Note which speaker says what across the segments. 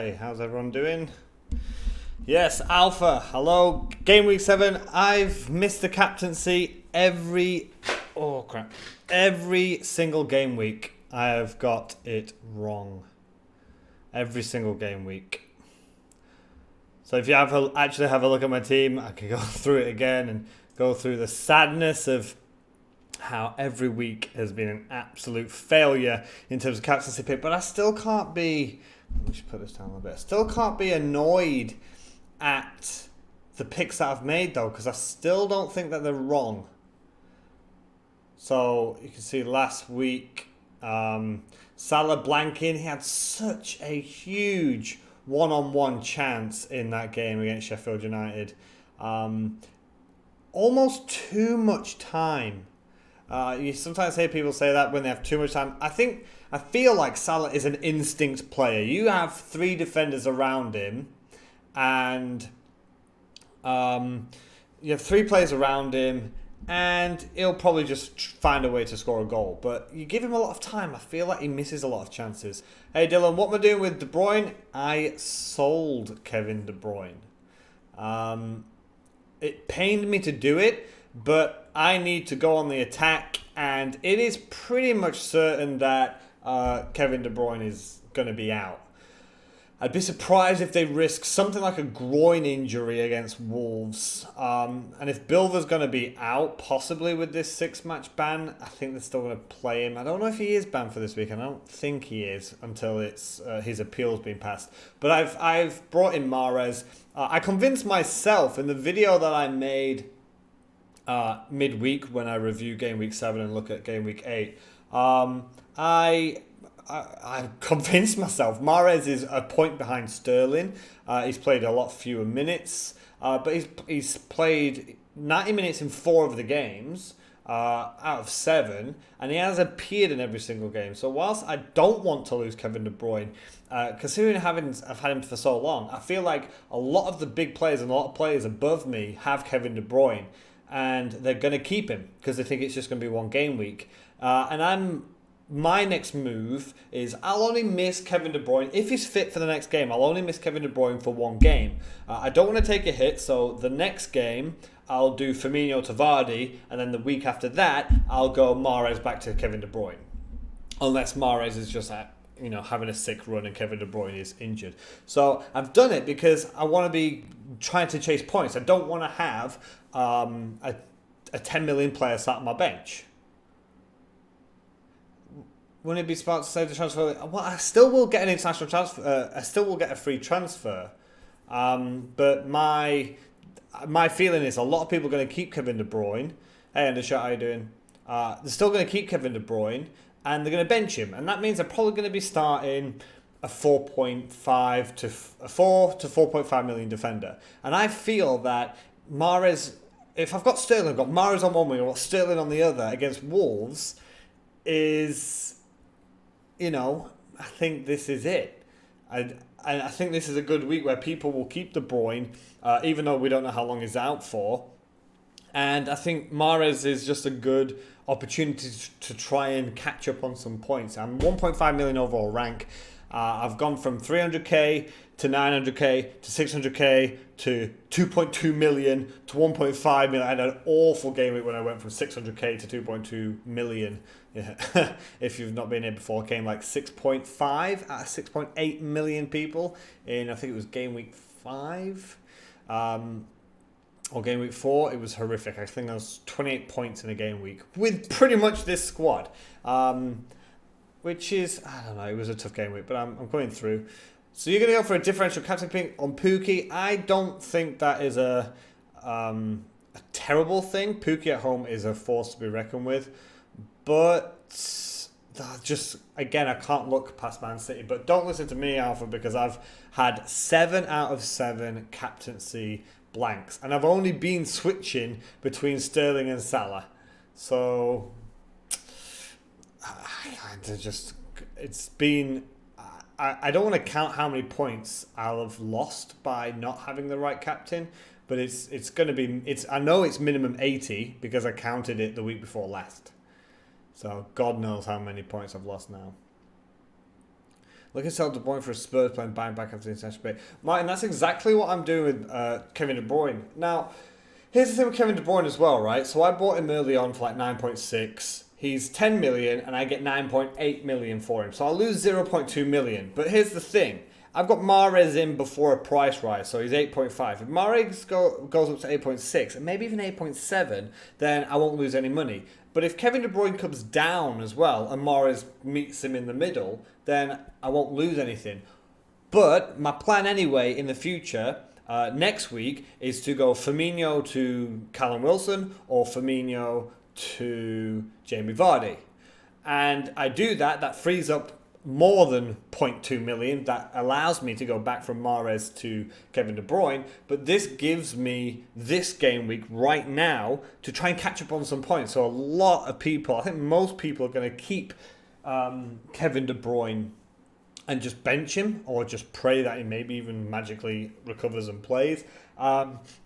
Speaker 1: Hi, how's everyone doing? Yes, Alpha, hello. Game week 7, I've missed the captaincy every single game week. I have got it wrong. Every single game week. So if you actually have a look at my team, I can go through it again and go through the sadness of how every week has been an absolute failure in terms of captaincy pick. But I still can't be... Let me just put this down a little bit. I still can't be annoyed at the picks that I've made, though, because I still don't think that they're wrong. So you can see last week, Salah blanking. He had such a huge one-on-one chance in that game against Sheffield United. Almost too much time. You sometimes hear people say that when they have too much time. I feel like Salah is an instinct player. You have 3 defenders around him, and you have 3 players around him, and he'll probably just find a way to score a goal. But you give him a lot of time, I feel like he misses a lot of chances. Hey Dylan, what am I doing with De Bruyne? I sold Kevin De Bruyne. It pained me to do it, but I need to go on the attack, and it is pretty much certain that Kevin De Bruyne is going to be out. I'd be surprised if they risk something like a groin injury against Wolves. And if Bilver's going to be out, possibly with this 6-match ban, I think they're still going to play him. I don't know if he is banned for this week. I don't think he is until it's his appeal's been passed. But I've brought in Mahrez. I convinced myself in the video that I made midweek when I review Game Week 7 and look at Game Week 8. I convinced myself Mahrez is a point behind Sterling. He's played a lot fewer minutes, but he's played 90 minutes in 4 of the games out of 7, and he has appeared in every single game. So whilst I don't want to lose Kevin De Bruyne, considering I've had him for so long, I feel like a lot of the big players and a lot of players above me have Kevin De Bruyne, and they're going to keep him because they think it's just going to be one game week. My next move is I'll only miss Kevin De Bruyne. If he's fit for the next game, I'll only miss Kevin De Bruyne for one game. I don't want to take a hit, so the next game I'll do Firmino to Vardy, and then the week after that I'll go Mahrez back to Kevin De Bruyne. Unless Mahrez is just having a sick run and Kevin De Bruyne is injured. So I've done it because I want to be trying to chase points. I don't want to have a 10 million player sat on my bench. Wouldn't it be smart to save the transfer? Well, I still will get an international transfer. I still will get a free transfer. But my feeling is a lot of people are going to keep Kevin De Bruyne. Hey, Undershot, how you doing? They're still going to keep Kevin De Bruyne, and they're going to bench him. And that means they're probably going to be starting a 4 to 4.5 million defender. And I feel that Mahrez, if I've got Sterling, I've got Mahrez on one wing, I've got Sterling on the other against Wolves, I think this is it. I think this is a good week where people will keep De Bruyne, even though we don't know how long he's out for. And I think Mahrez is just a good opportunity to try and catch up on some points. I'm 1.5 million overall rank. I've gone from 300k to 900k to 600k to 2.2 million to 1.5 million. I had an awful game week when I went from 600k to 2.2 million. Yeah. If you've not been here before, I came like 6.5 out of 6.8 million people in, I think it was game week 5 or game week 4. It was horrific. I think I was 28 points in a game week with pretty much this squad. Which is, I don't know, it was a tough game week, but I'm coming through. So you're going to go for a differential captain pick on Pukki. I don't think that is a terrible thing. Pukki at home is a force to be reckoned with. But just, again, I can't look past Man City. But don't listen to me, Alpha, because I've had 7 out of 7 captaincy blanks. And I've only been switching between Sterling and Salah. So I don't want to count how many points I'll have lost by not having the right captain, but it's going to be, I know it's minimum 80 because I counted it the week before last. So God knows how many points I've lost now. Looking to sell De Bruyne for a Spurs player and buying back after the international break. Martin, that's exactly what I'm doing with Kevin De Bruyne. Now, here's the thing with Kevin De Bruyne as well, right? So I bought him early on for like 9.6. He's 10 million and I get 9.8 million for him. So I'll lose 0.2 million. But here's the thing. I've got Mahrez in before a price rise, so he's 8.5. If Mahrez goes up to 8.6 and maybe even 8.7, then I won't lose any money. But if Kevin De Bruyne comes down as well and Mahrez meets him in the middle, then I won't lose anything. But my plan anyway in the future, next week, is to go Firmino to Callum Wilson or Firmino to Jamie Vardy. And I do that, that frees up more than 0.2 million. That allows me to go back from Mahrez to Kevin De Bruyne, but this gives me this game week right now to try and catch up on some points. So a lot of people, I think most people are going to keep Kevin De Bruyne and just bench him or just pray that he maybe even magically recovers and plays.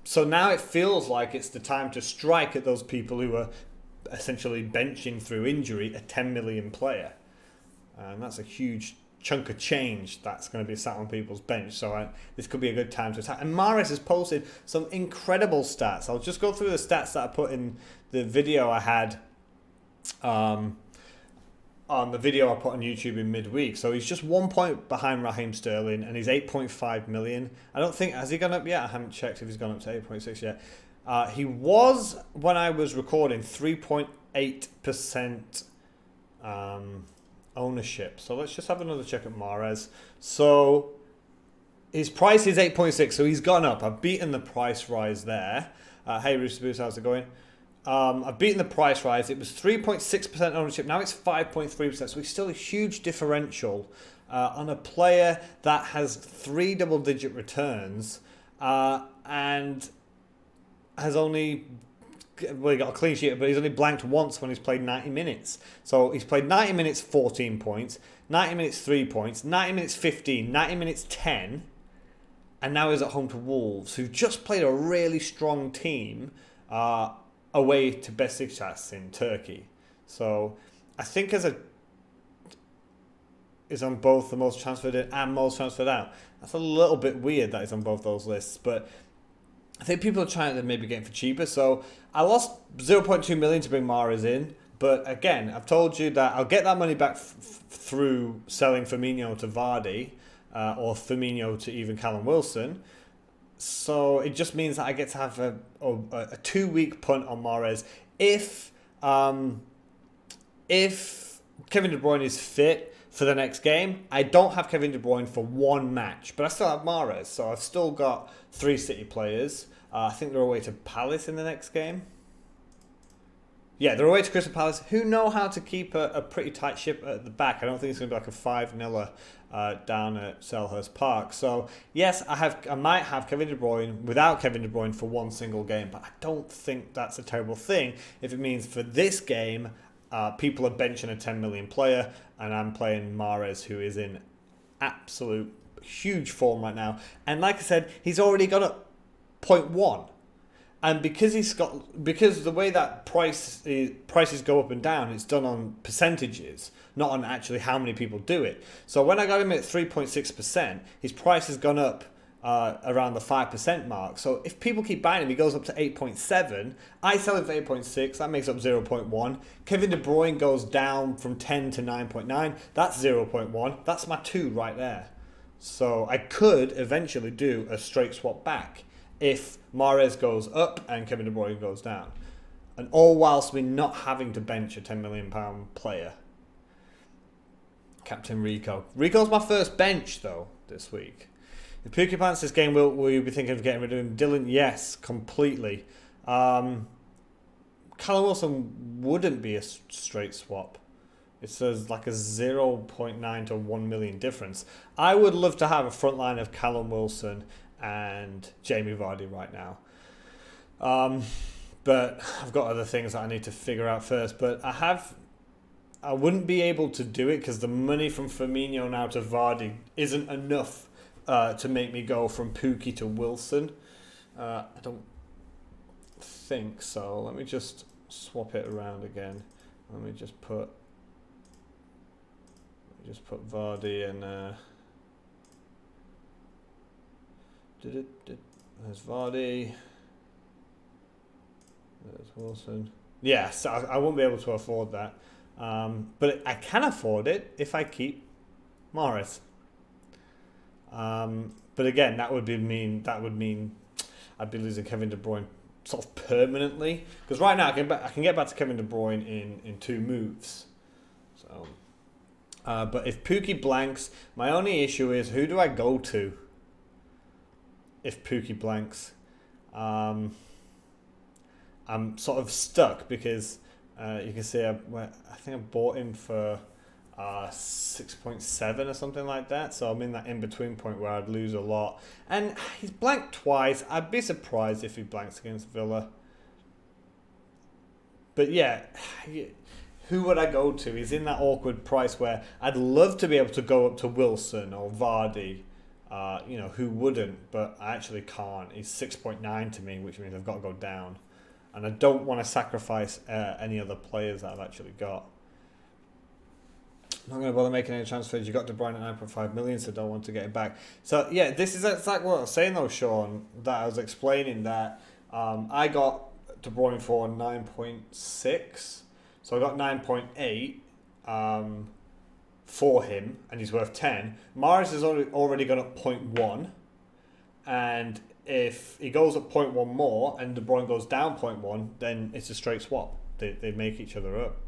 Speaker 1: So now it feels like it's the time to strike at those people who are essentially benching through injury a 10 million player. And that's a huge chunk of change that's going to be sat on people's bench. So this could be a good time to attack. And Mahrez has posted some incredible stats. I'll just go through the stats that I put in the video I had on the video I put on YouTube in midweek. So he's just 1 point behind Raheem Sterling and he's 8.5 million. I don't think, has he gone up yet? I haven't checked if he's gone up to 8.6 yet. He was, when I was recording, 3.8% ownership. So let's just have another check at Mahrez. So his price is 8.6, so he's gone up. I've beaten the price rise there. Hey Rooster Boost, how's it going? I've beaten the price rise. It was 3.6% ownership. Now it's 5.3%. So it's still a huge differential on a player that has 3 double-digit returns and has only... Well, he got a clean sheet, but he's only blanked once when he's played 90 minutes. So he's played 90 minutes, 14 points, 90 minutes, 3 points, 90 minutes, 15, 90 minutes, 10, and now he's at home to Wolves, who've just played a really strong team away to Besiktas in Turkey. So I think is on both the most transferred in and most transferred out. That's a little bit weird that he's on both those lists, but I think people are trying to maybe get him for cheaper. So I lost 0.2 million to bring Mahrez in. But again, I've told you that I'll get that money back through selling Firmino to Vardy or Firmino to even Callum Wilson. So it just means that I get to have a 2-week punt on Mahrez. If Kevin De Bruyne is fit for the next game, I don't have Kevin De Bruyne for one match, but I still have Mahrez. So I've still got 3 City players. I think they're away to Palace in the next game. Yeah, they're away to Crystal Palace, who know how to keep a pretty tight ship at the back. I don't think it's going to be like a 5-0 down at Selhurst Park. So, yes, I might have Kevin De Bruyne without Kevin De Bruyne for one single game, but I don't think that's a terrible thing if it means for this game, people are benching a 10 million player, and I'm playing Mahrez, who is in absolute huge form right now. And like I said, he's already got up 0.1. And because the way that prices go up and down, it's done on percentages, not on actually how many people do it. So when I got him at 3.6%, his price has gone up around the 5% mark. So if people keep buying him, he goes up to 8.7. I sell him for 8.6. That makes up 0.1. Kevin De Bruyne goes down from 10 to 9.9. That's 0.1. That's my 2 right there. So I could eventually do a straight swap back if Mahrez goes up and Kevin De Bruyne goes down. And all whilst me not having to bench a £10 million player. Captain Rico. Rico's my first bench, though, this week. If Pukki plans this game, will you be thinking of getting rid of him? Dylan, yes, completely. Callum Wilson wouldn't be a straight swap. It says like a 0.9 to 1 million difference. I would love to have a front line of Callum Wilson and Jamie Vardy right now. But I've got other things that I need to figure out first. But I wouldn't be able to do it because the money from Firmino now to Vardy isn't enough to make me go from Pukki to Wilson. I don't think so. Let me just swap it around again. Let me just put... Just put Vardy and there's Vardy. There's Wilson. Yes, I won't be able to afford that, but I can afford it if I keep Mahrez. But again, that would mean I'd be losing Kevin De Bruyne sort of permanently, because right now I can get back to Kevin De Bruyne in 2 moves. So, but if Pukki blanks, my only issue is who do I go to if Pukki blanks? I'm sort of stuck because you can see I think I bought him for 6.7 or something like that. So I'm in that in-between point where I'd lose a lot. And he's blanked twice. I'd be surprised if he blanks against Villa. But yeah, who would I go to? He's in that awkward price where I'd love to be able to go up to Wilson or Vardy. Who wouldn't? But I actually can't. He's 6.9 to me, which means I've got to go down. And I don't want to sacrifice any other players that I've actually got. I'm not going to bother making any transfers. You got De Bruyne at 9.5 million, so don't want to get it back. So yeah, this is exactly what I was saying though, Sean. That I was explaining that I got De Bruyne for 9.6, so I got 9.8 for him, and he's worth 10. Mahrez has already gone up 0.1, and if he goes up 0.1 more and De Bruyne goes down 0.1, then it's a straight swap. They make each other up.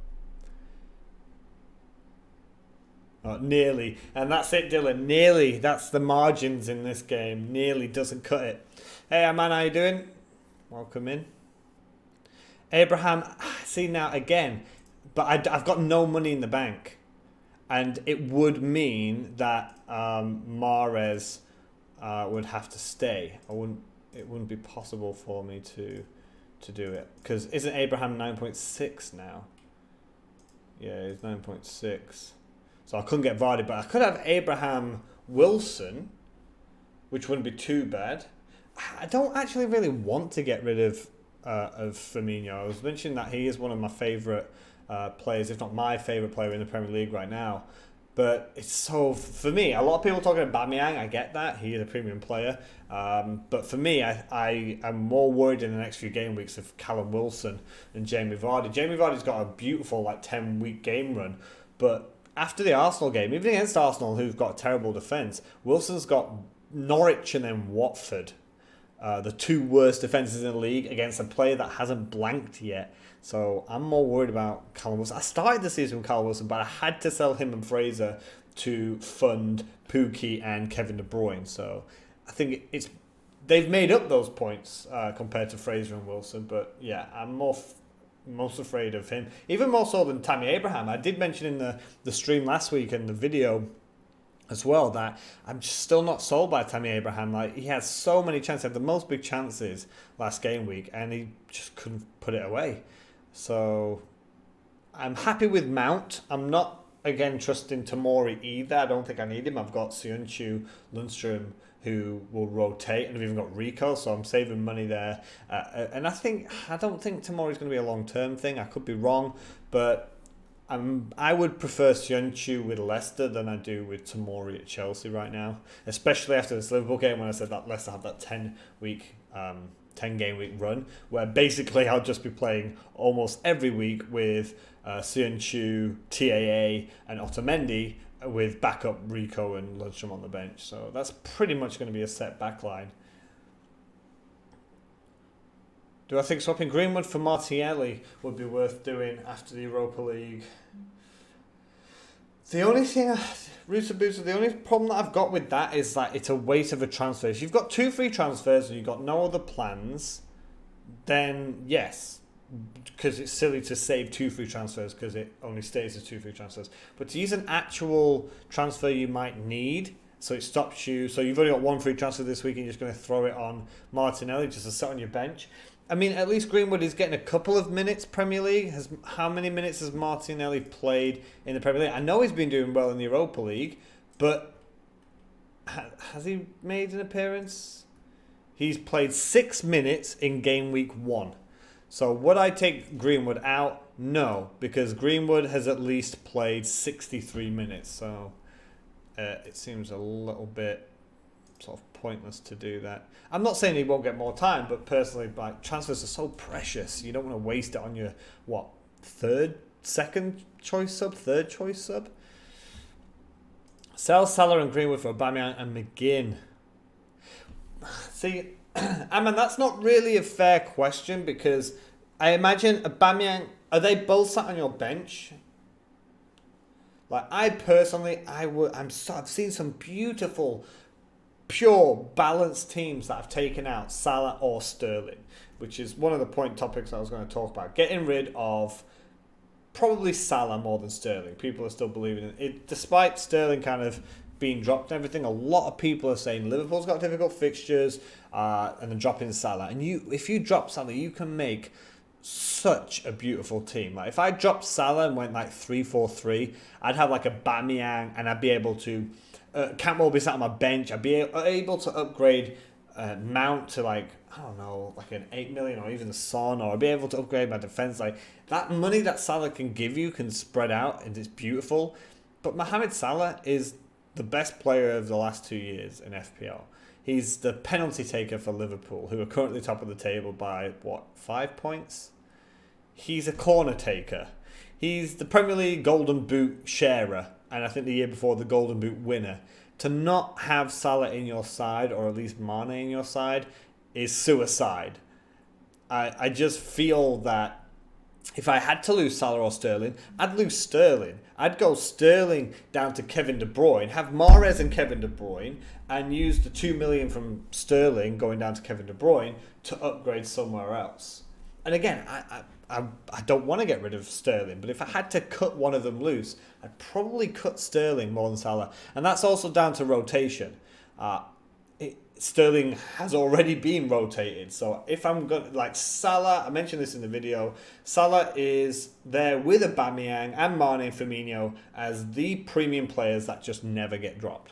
Speaker 1: Nearly. And that's it, Dylan. Nearly. That's the margins in this game. Nearly doesn't cut it. Hey, man, how you doing? Welcome in. Abraham, see now again, but I've got no money in the bank. And it would mean that Mahrez would have to stay. It wouldn't be possible for me to do it. Because isn't Abraham 9.6 now? Yeah, he's 9.6. So I couldn't get Vardy, but I could have Abraham Wilson, which wouldn't be too bad. I don't actually really want to get rid of Firmino. I was mentioning that he is one of my favourite players, if not my favourite player in the Premier League right now. But it's so, for me, a lot of people talking about Aubameyang, I get that, he is a premium player. But for me, I am more worried in the next few game weeks of Callum Wilson and Jamie Vardy. Jamie Vardy's got a beautiful 10-week game run, but after the Arsenal game, even against Arsenal, who've got a terrible defence, Wilson's got Norwich and then Watford. The 2 worst defences in the league against a player that hasn't blanked yet. So I'm more worried about Callum Wilson. I started the season with Callum Wilson, but I had to sell him and Fraser to fund Pukki and Kevin De Bruyne. So I think they've made up those points compared to Fraser and Wilson. But yeah, I'm most afraid of him, even more so than Tammy Abraham. I did mention in the stream last week and the video as well that I'm just still not sold by Tammy Abraham. He had so many chances, had the most big chances last game week, and he just couldn't put it away. So I'm happy with Mount. I'm not again trusting Tomori either. I don't think I need him. I've got Sionchu, Lundstrom, who will rotate, and I've even got Rico, so I'm saving money there. And I don't think Tomori's going to be a long-term thing. I could be wrong, but I would prefer Sionchu with Leicester than I do with Tomori at Chelsea right now, especially after this Liverpool game when I said that Leicester have that 10-game week run, where basically I'll just be playing almost every week with Sionchu, TAA, and Otamendi, with backup Rico and Lundstrom on the bench. So that's pretty much going to be a set back line. Do I think swapping Greenwood for Martinelli would be worth doing after the Europa League? The only thing, the only problem that I've got with that is that it's a waste of a transfer. If you've got 2 free transfers and you've got no other plans, then yes, because it's silly to save 2 free transfers because it only stays as 2 free transfers. But to use an actual transfer you might need, so it stops you. So you've only got 1 free transfer this week and you're just going to throw it on Martinelli just to sit on your bench. I mean, at least Greenwood is getting a couple of minutes Premier League. How many minutes has Martinelli played in the Premier League? I know he's been doing well in the Europa League, but has he made an appearance? He's played 6 minutes in game week 1. So would I take Greenwood out? No, because Greenwood has at least played 63 minutes, so it seems a little bit sort of pointless to do that. I'm not saying he won't get more time, but personally, like, transfers are so precious. You don't want to waste it on your, third choice sub? Sell Salah and Greenwood for Aubameyang and McGinn. See, I mean, that's not really a fair question, because I imagine Aubameyang, are they both sat on your bench? Like, I personally, I've seen some beautiful, pure, balanced teams that have taken out Salah or Sterling, which is one of the point topics I was going to talk about. Getting rid of probably Salah more than Sterling. People are still believing in it. Despite Sterling kind of being dropped and everything, a lot of people are saying Liverpool's got difficult fixtures and then dropping Salah. And if you drop Salah, you can make such a beautiful team. Like, if I dropped Salah and went like 3-4-3, I'd have like a Aubameyang, and I'd be able to Campbell will be sat on my bench. I'd be able to upgrade Mount to, like, I don't know, like an 8 million, or even Son, or I'd be able to upgrade my defense. Like, that money that Salah can give you can spread out, and it's beautiful. But Mohamed Salah is the best player of the last 2 years in FPL. He's the penalty taker for Liverpool, who are currently top of the table by, 5 points? He's a corner taker. He's the Premier League Golden Boot sharer, and I think the year before the Golden Boot winner. To not have Salah in your side, or at least Mane in your side, is suicide. I just feel that if I had to lose Salah or Sterling, I'd lose Sterling. I'd go Sterling down to Kevin De Bruyne, have Mahrez and Kevin De Bruyne, and use the 2 million from Sterling going down to Kevin De Bruyne to upgrade somewhere else. And again, I don't want to get rid of Sterling, but if I had to cut one of them loose, I'd probably cut Sterling more than Salah. And that's also down to rotation. Sterling has already been rotated. So if I'm going to, like, Salah, I mentioned this in the video, Salah is there with Aubameyang and Mane and Firmino as the premium players that just never get dropped.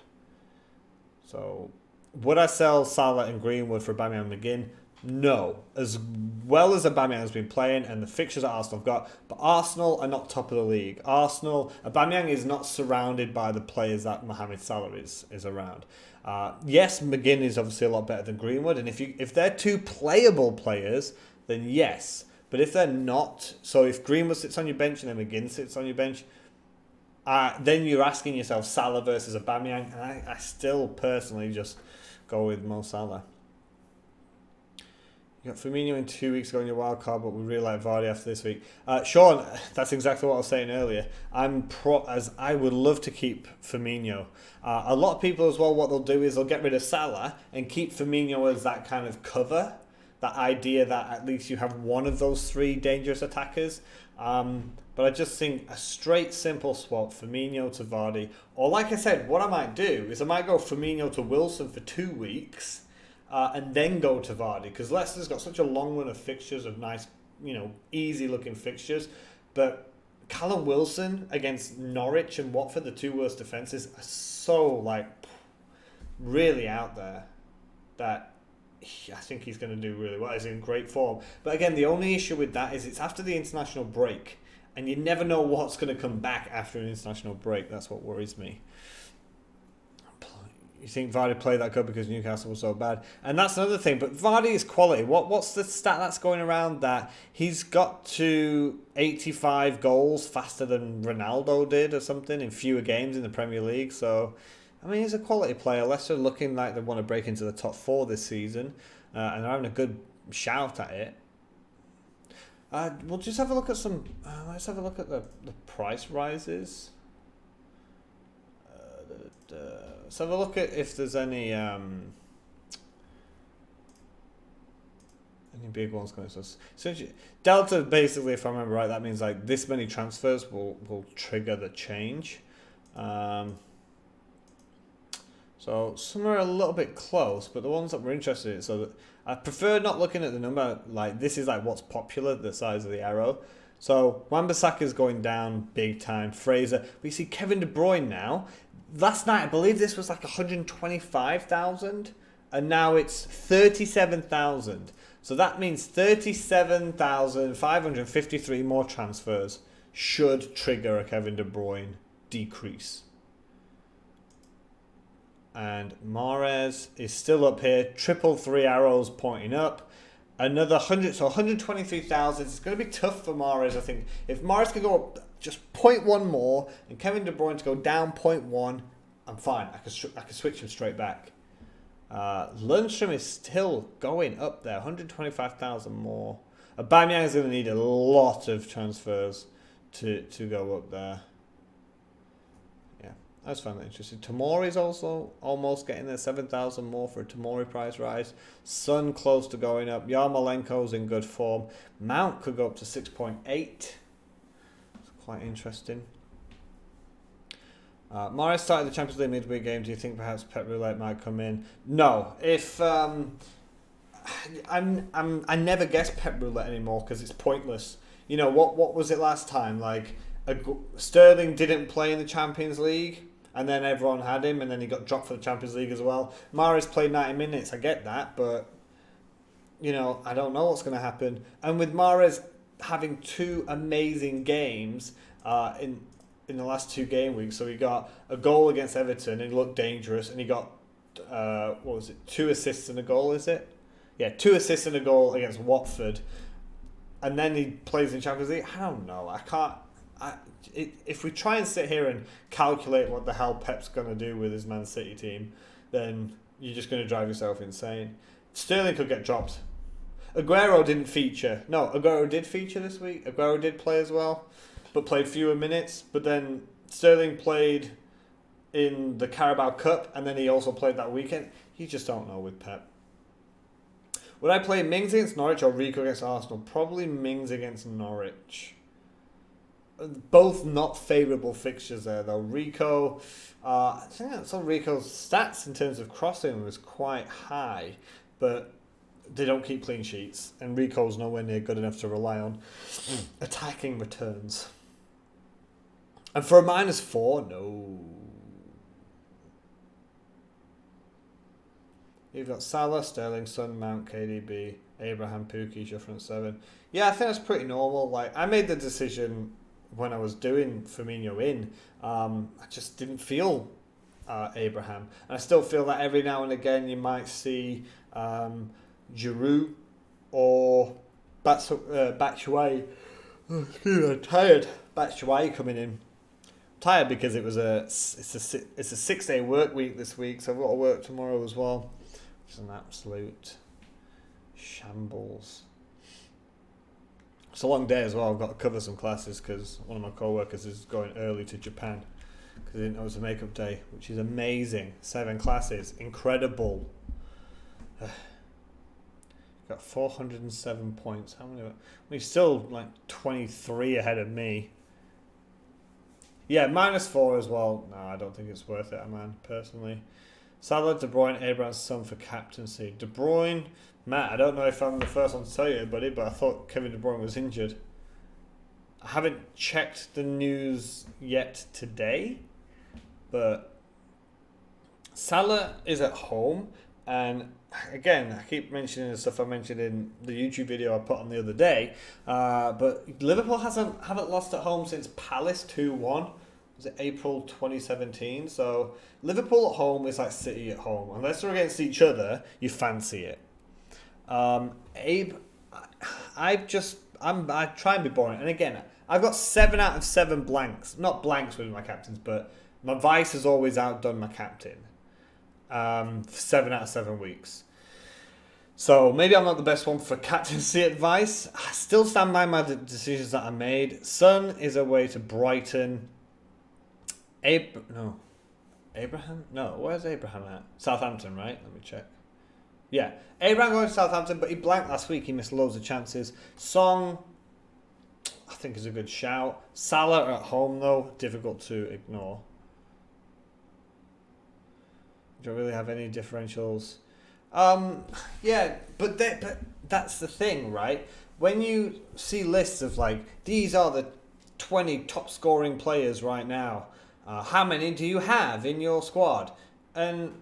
Speaker 1: So would I sell Salah and Greenwood for Aubameyang and McGinn? No. As well as Aubameyang has been playing and the fixtures that Arsenal have got, but Arsenal are not top of the league. Aubameyang is not surrounded by the players that Mohamed Salah is around. Yes, McGinn is obviously a lot better than Greenwood, and if they're two playable players, then yes. But if they're not, so if Greenwood sits on your bench and then McGinn sits on your bench, then you're asking yourself Salah versus Aubameyang, and I still personally just go with Mo Salah. You got Firmino in 2 weeks ago in your wild card, but we really like Vardy after this week. Sean, that's exactly what I was saying earlier. As I would love to keep Firmino. A lot of people as well, what they'll do is they'll get rid of Salah and keep Firmino as that kind of cover. That idea that at least you have one of those three dangerous attackers. But I just think a straight, simple swap, Firmino to Vardy. Or like I said, what I might do is I might go Firmino to Wilson for 2 weeks. And then go to Vardy, because Leicester's got such a long run of fixtures of nice, easy looking fixtures. But Callum Wilson against Norwich and Watford, the two worst defences, are so really out there that I think he's going to do really well. He's in great form. But again, the only issue with that is it's after the international break, and you never know what's going to come back after an international break. That's what worries me. You think Vardy played that good because Newcastle was so bad? And that's another thing. But Vardy is quality. What's the stat that's going around that he's got to 85 goals faster than Ronaldo did or something in fewer games in the Premier League? So, I mean, he's a quality player. Leicester are looking like they want to break into the top 4 this season. And they're having a good shout at it. We'll just have a look at some... let's have a look at the price rises. Let's have a look at if there's any big ones going to us. So Delta, basically, if I remember right, that means like this many transfers will trigger the change. So some are a little bit close, but the ones that we're interested in, so that I prefer not looking at the number, like this is like what's popular, the size of the arrow. So Wan-Bissaka's going down big time, Fraser. But you see Kevin De Bruyne now. Last night, I believe this was like 125,000, and now it's 37,000. So that means 37,553 more transfers should trigger a Kevin De Bruyne decrease. And Mahrez is still up here. Triple 3 arrows pointing up. Another 100, so 123,000. It's going to be tough for Mahrez, I think. If Mahrez can go up just 0.1 more and Kevin De Bruyne to go down 0.1, I'm fine. I can switch him straight back. Lundstrom is still going up there. 125,000 more. Aubameyang is going to need a lot of transfers to go up there. Yeah, I just found that interesting. Tomori's also almost getting there. 7,000 more for a Tomori price rise. Son close to going up. Yarmolenko's in good form. Mount could go up to 6.8. It's quite interesting. Mahrez started the Champions League midweek game. Do you think perhaps Pep Roulette might come in? No. If I never guess Pep Roulette anymore because it's pointless. You know what was it last time? Like Sterling didn't play in the Champions League, and then everyone had him, and then he got dropped for the Champions League as well. Mahrez played 90 minutes. I get that, but you know I don't know what's going to happen. And with Mahrez having 2 amazing games in the last 2 game weeks, so he got a goal against Everton and he looked dangerous, and he got 2 assists and a goal, is it? Yeah, 2 assists and a goal against Watford, and then he plays in Champions League. I don't know. I can't. If we try and sit here and calculate what the hell Pep's going to do with his Man City team, then you're just going to drive yourself insane. Sterling could get dropped. Aguero didn't feature. No, Aguero did feature this week. Aguero did play as well, but played fewer minutes. But then Sterling played in the Carabao Cup, and then he also played that weekend. You just don't know with Pep. Would I play Mings against Norwich or Rico against Arsenal? Probably Mings against Norwich. Both not favourable fixtures there, though. Rico, I think that's on Rico's stats in terms of crossing was quite high, but they don't keep clean sheets, and Rico's nowhere near good enough to rely on attacking returns. And for a -4, no. You've got Salah, Sterling, Son, Mount, KDB, Abraham, Pukki, your front 7. Yeah, I think that's pretty normal. Like I made the decision when I was doing Firmino in. I just didn't feel Abraham, and I still feel that every now and again you might see Giroud or Batshuayi. I'm tired. Batshuayi coming in. I'm tired because it's a 6-day work week this week, so I've got to work tomorrow as well. It's an absolute shambles. It's a long day as well. I've got to cover some classes because one of my co-workers is going early to Japan because he didn't know it was a makeup day, which is amazing. 7 classes, incredible. Got 407 points. How many? He's still like 23 ahead of me. Yeah, -4 as well. No, I don't think it's worth it, man, personally. Salah, De Bruyne, Abraham's Son for captaincy. De Bruyne, Matt, I don't know if I'm the first one to tell you, buddy, but I thought Kevin De Bruyne was injured. I haven't checked the news yet today, but Salah is at home, and again, I keep mentioning the stuff I mentioned in the YouTube video I put on the other day, but Liverpool haven't lost at home since Palace 2-1. Was it April 2017? So Liverpool at home is like City at home. Unless they're against each other, you fancy it. I try and be boring. And again, I've got 7 out of 7 blanks. Not blanks with my captains, but my vice has always outdone my captain. 7 out of 7 weeks. So maybe I'm not the best one for captaincy advice. I still stand by my decisions that I made. Son is away to Brighton. Abraham? No, where's Abraham at? Southampton, right? Let me check. Yeah, Abraham going to Southampton, but he blanked last week. He missed loads of chances. Song, I think, is a good shout. Salah at home, though, difficult to ignore. Don't really have any differentials. Yeah, but that's the thing, right? When you see lists of like, these are the 20 top scoring players right now, how many do you have in your squad? And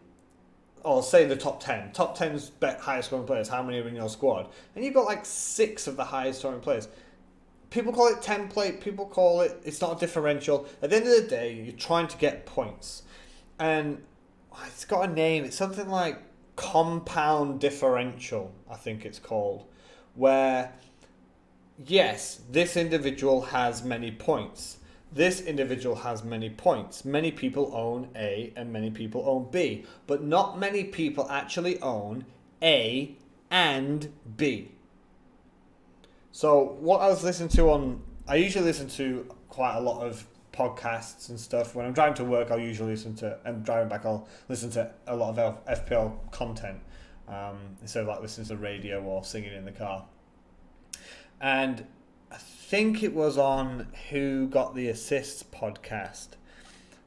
Speaker 1: or say the top 10. Top 10's highest scoring players, how many are in your squad? And you've got like 6 of the highest scoring players. People call it template, people call it, it's not a differential. At the end of the day, you're trying to get points. And it's got a name, it's something like compound differential, I think it's called. Where, yes, this individual has many points. This individual has many points. Many people own A and many people own B. But not many people actually own A and B. So what I was listening to I usually listen to quite a lot of podcasts and stuff. When I'm driving to work, I'll usually listen to, and driving back, I'll listen to a lot of FPL content. Instead of like listening to radio or singing in the car. And I think it was on Who Got the Assists podcast,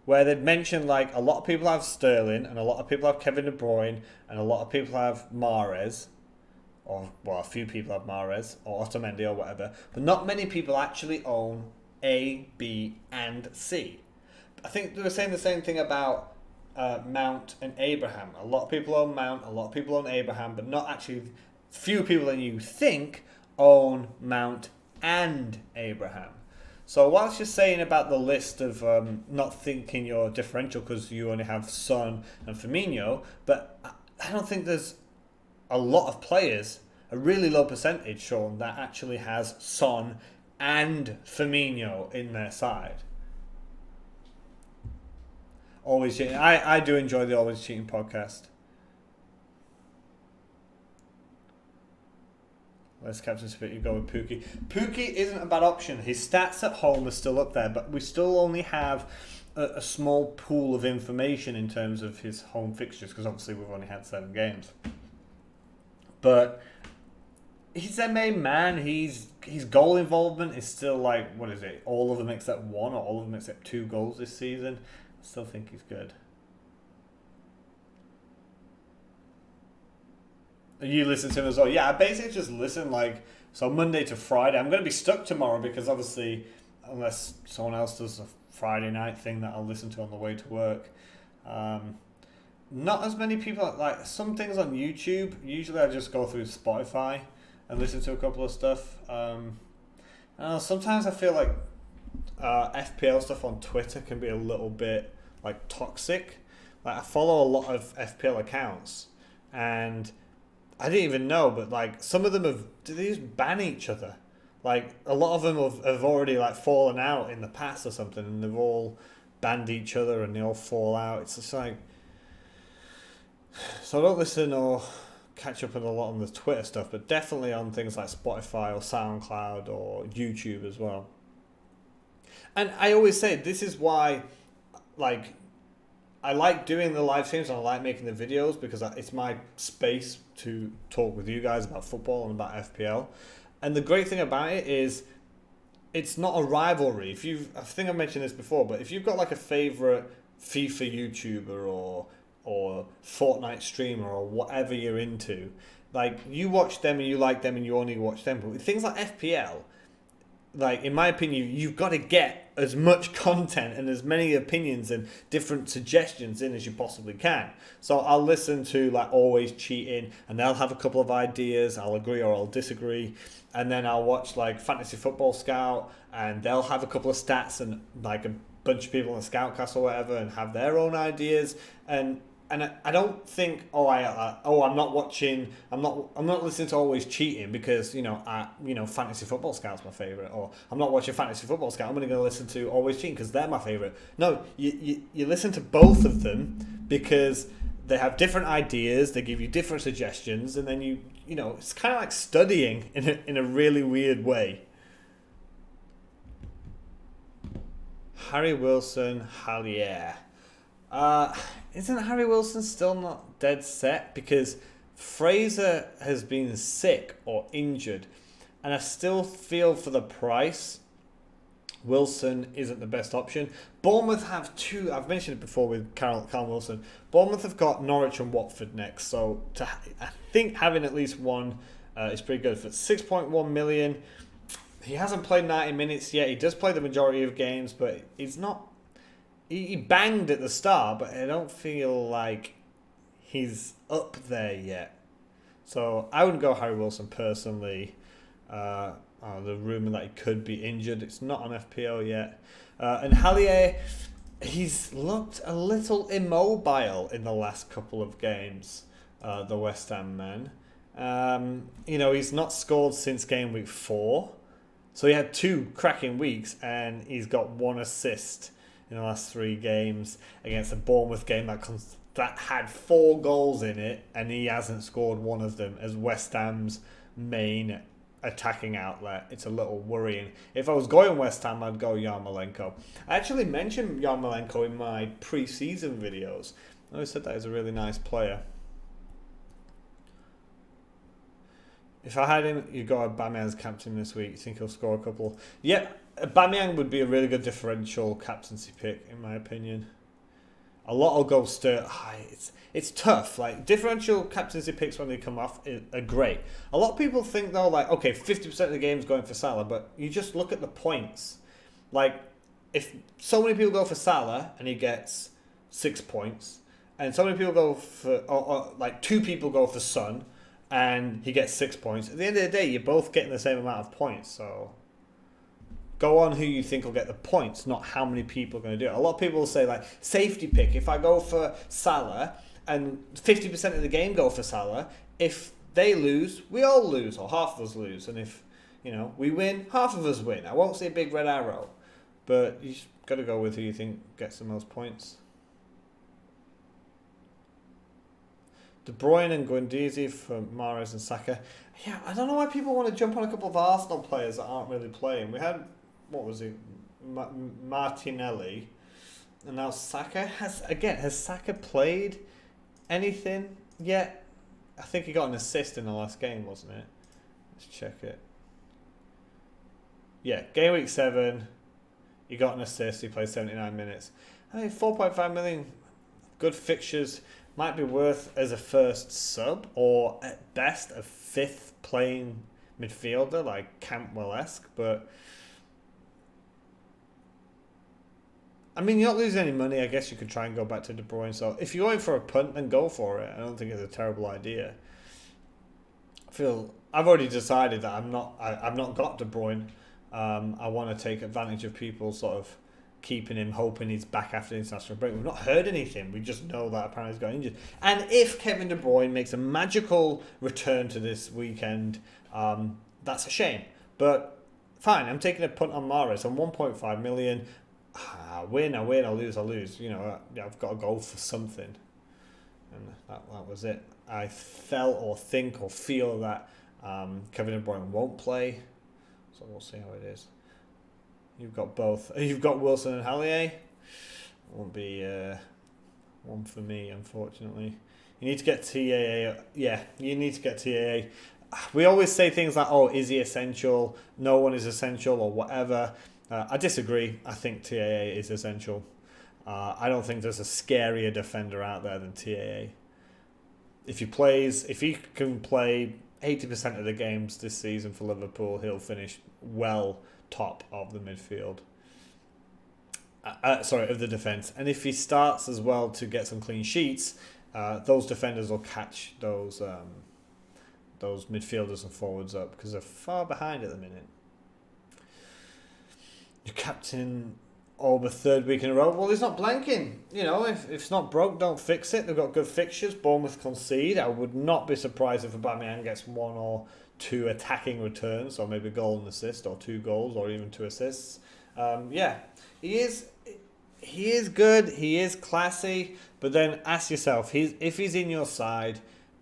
Speaker 1: where they'd mentioned like a lot of people have Sterling and a lot of people have Kevin De Bruyne and a lot of people have Mahrez. Or, well, a few people have Mahrez or Otamendi or whatever, but not many people actually own A, B, and C. I think they were saying the same thing about Mount and Abraham. A lot of people own Mount, a lot of people own Abraham, but not actually, few people than you think own Mount and Abraham. So what I was just saying about the list of not thinking your differential because you only have Son and Firmino, but I don't think there's a lot of players, a really low percentage, Sean, that actually has Son and Firmino in their side. Always Cheating. I do enjoy the Always Cheating podcast. Let's Captain Spirit, go with Pukki. Pukki isn't a bad option. His stats at home are still up there, but we still only have a small pool of information in terms of his home fixtures, because obviously we've only had 7 games. But he's their main man. His goal involvement is still like, what is it? All of them except 1 or all of them except 2 goals this season. I still think he's good. You listen to him as well? Yeah, I basically just listen like, so Monday to Friday. I'm going to be stuck tomorrow because obviously, unless someone else does a Friday night thing that I'll listen to on the way to work. Not as many people, like some things on YouTube. Usually I just go through Spotify and listen to a couple of stuff. Sometimes I feel like FPL stuff on Twitter can be a little bit like toxic. Like I follow a lot of FPL accounts and I didn't even know, but like some of them do they just ban each other? Like a lot of them have already like fallen out in the past or something, and they've all banned each other and they all fall out. It's just like, so I don't listen or catch up on a lot on the Twitter stuff, but definitely on things like Spotify or SoundCloud or YouTube as well. And I always say this is why, like, I like doing the live streams and I like making the videos because it's my space to talk with you guys about football and about FPL. And the great thing about it is it's not a rivalry. I think I mentioned this before, but if you've got like a favourite FIFA YouTuber or Fortnite streamer or whatever you're into, like you watch them and you like them and you only watch them. But with things like FPL, like in my opinion, you've got to get as much content and as many opinions and different suggestions in as you possibly can. So I'll listen to like Always Cheating and they'll have a couple of ideas. I'll agree or I'll disagree. And then I'll watch like Fantasy Football Scout and they'll have a couple of stats and like a bunch of people on the Scoutcast or whatever and have their own ideas. And I don't think I'm not listening to Always Cheating because Fantasy Football Scout's my favorite, or I'm not watching Fantasy Football Scout. I'm only going to listen to Always Cheating because they're my favorite. No, you listen to both of them because they have different ideas. They give you different suggestions, and then it's kind of like studying in a really weird way. Harry Wilson, hell yeah. Isn't Harry Wilson still not dead set? Because Fraser has been sick or injured, and I still feel for the price, Wilson isn't the best option. Bournemouth have 2, I've mentioned it before with Callum Wilson. Bournemouth have got Norwich and Watford next, so I think having at least one is pretty good. For 6.1 million, he hasn't played 90 minutes yet. He does play the majority of games, but he's not. He banged at the start, but I don't feel like he's up there yet. So I wouldn't go Harry Wilson personally. The rumour that he could be injured. It's not on FPL yet. And Hallier, he's looked a little immobile in the last couple of games, the West Ham man. He's not scored since game week 4. So he had 2 cracking weeks and he's got 1 assist in the last 3 games against a Bournemouth game that had 4 goals in it, and he hasn't scored one of them as West Ham's main attacking outlet. It's a little worrying. If I was going West Ham, I'd go Yarmolenko. I actually mentioned Yarmolenko in my pre-season videos. I always said that he's a really nice player. If I had him, you'd go Aubameyang as captain this week. You think he'll score a couple? Yeah, Aubameyang would be a really good differential captaincy pick, in my opinion. A lot will go it's tough. Like, differential captaincy picks when they come off are great. A lot of people think though, like, okay, 50% of the game's going for Salah, but you just look at the points. Like, if so many people go for Salah and he gets 6 points, and so many people go for, or like 2 people go for Son and he gets 6 points, at the end of the day, you're both getting the same amount of points. So go on who you think will get the points, not how many people are going to do it. A lot of people will say, like, safety pick. If I go for Salah and 50% of the game go for Salah, if they lose, we all lose, or half of us lose. And if, we win, half of us win. I won't say a big red arrow, but you just got to go with who you think gets the most points. De Bruyne and Guendouzi for Mahrez and Saka. Yeah, I don't know why people want to jump on a couple of Arsenal players that aren't really playing. We had, what was it, Martinelli, and now Saka. Has Saka played anything yet? I think he got an assist in the last game, wasn't it? Let's check it. Yeah, game week 7, he got an assist. He played 79 minutes. 4.5 million, good fixtures. Might be worth as a first sub, or at best a 5th playing midfielder, like Cantwell-esque, but I mean, you're not losing any money. I guess you could try and go back to De Bruyne. So if you're going for a punt, then go for it. I don't think it's a terrible idea. I've already decided that I've not got De Bruyne. I want to take advantage of people sort of keeping him, hoping he's back after the international break. We've not heard anything. We just know that apparently he's got injured. And if Kevin De Bruyne makes a magical return to this weekend, that's a shame. But fine, I'm taking a punt on Mahrez on 1.5 million. I win, I lose, I lose. I've got to go for something. And that was it. I felt or think or feel that Kevin De Bruyne won't play. So we'll see how it is. You've got both. You've got Wilson and Hallier. Won't be one for me, unfortunately. You need to get TAA. Yeah, you need to get TAA. We always say things like, oh, is he essential? No one is essential or whatever. I disagree. I think TAA is essential. I don't think there's a scarier defender out there than TAA. If he can play 80% of the games this season for Liverpool, he'll finish well top of the midfield. Of the defence. And if he starts as well to get some clean sheets, those defenders will catch those midfielders and forwards up because they're far behind at the minute. Your captain Auba 3rd week in a row. Well, he's not blanking. If it's not broke, don't fix it. They've got good fixtures. Bournemouth concede. I would not be surprised if Aubameyang gets 1 or 2 attacking returns, or maybe a goal and assist, or 2 goals, or even 2 assists. He is good. He is classy. But then ask yourself, if he's in your side,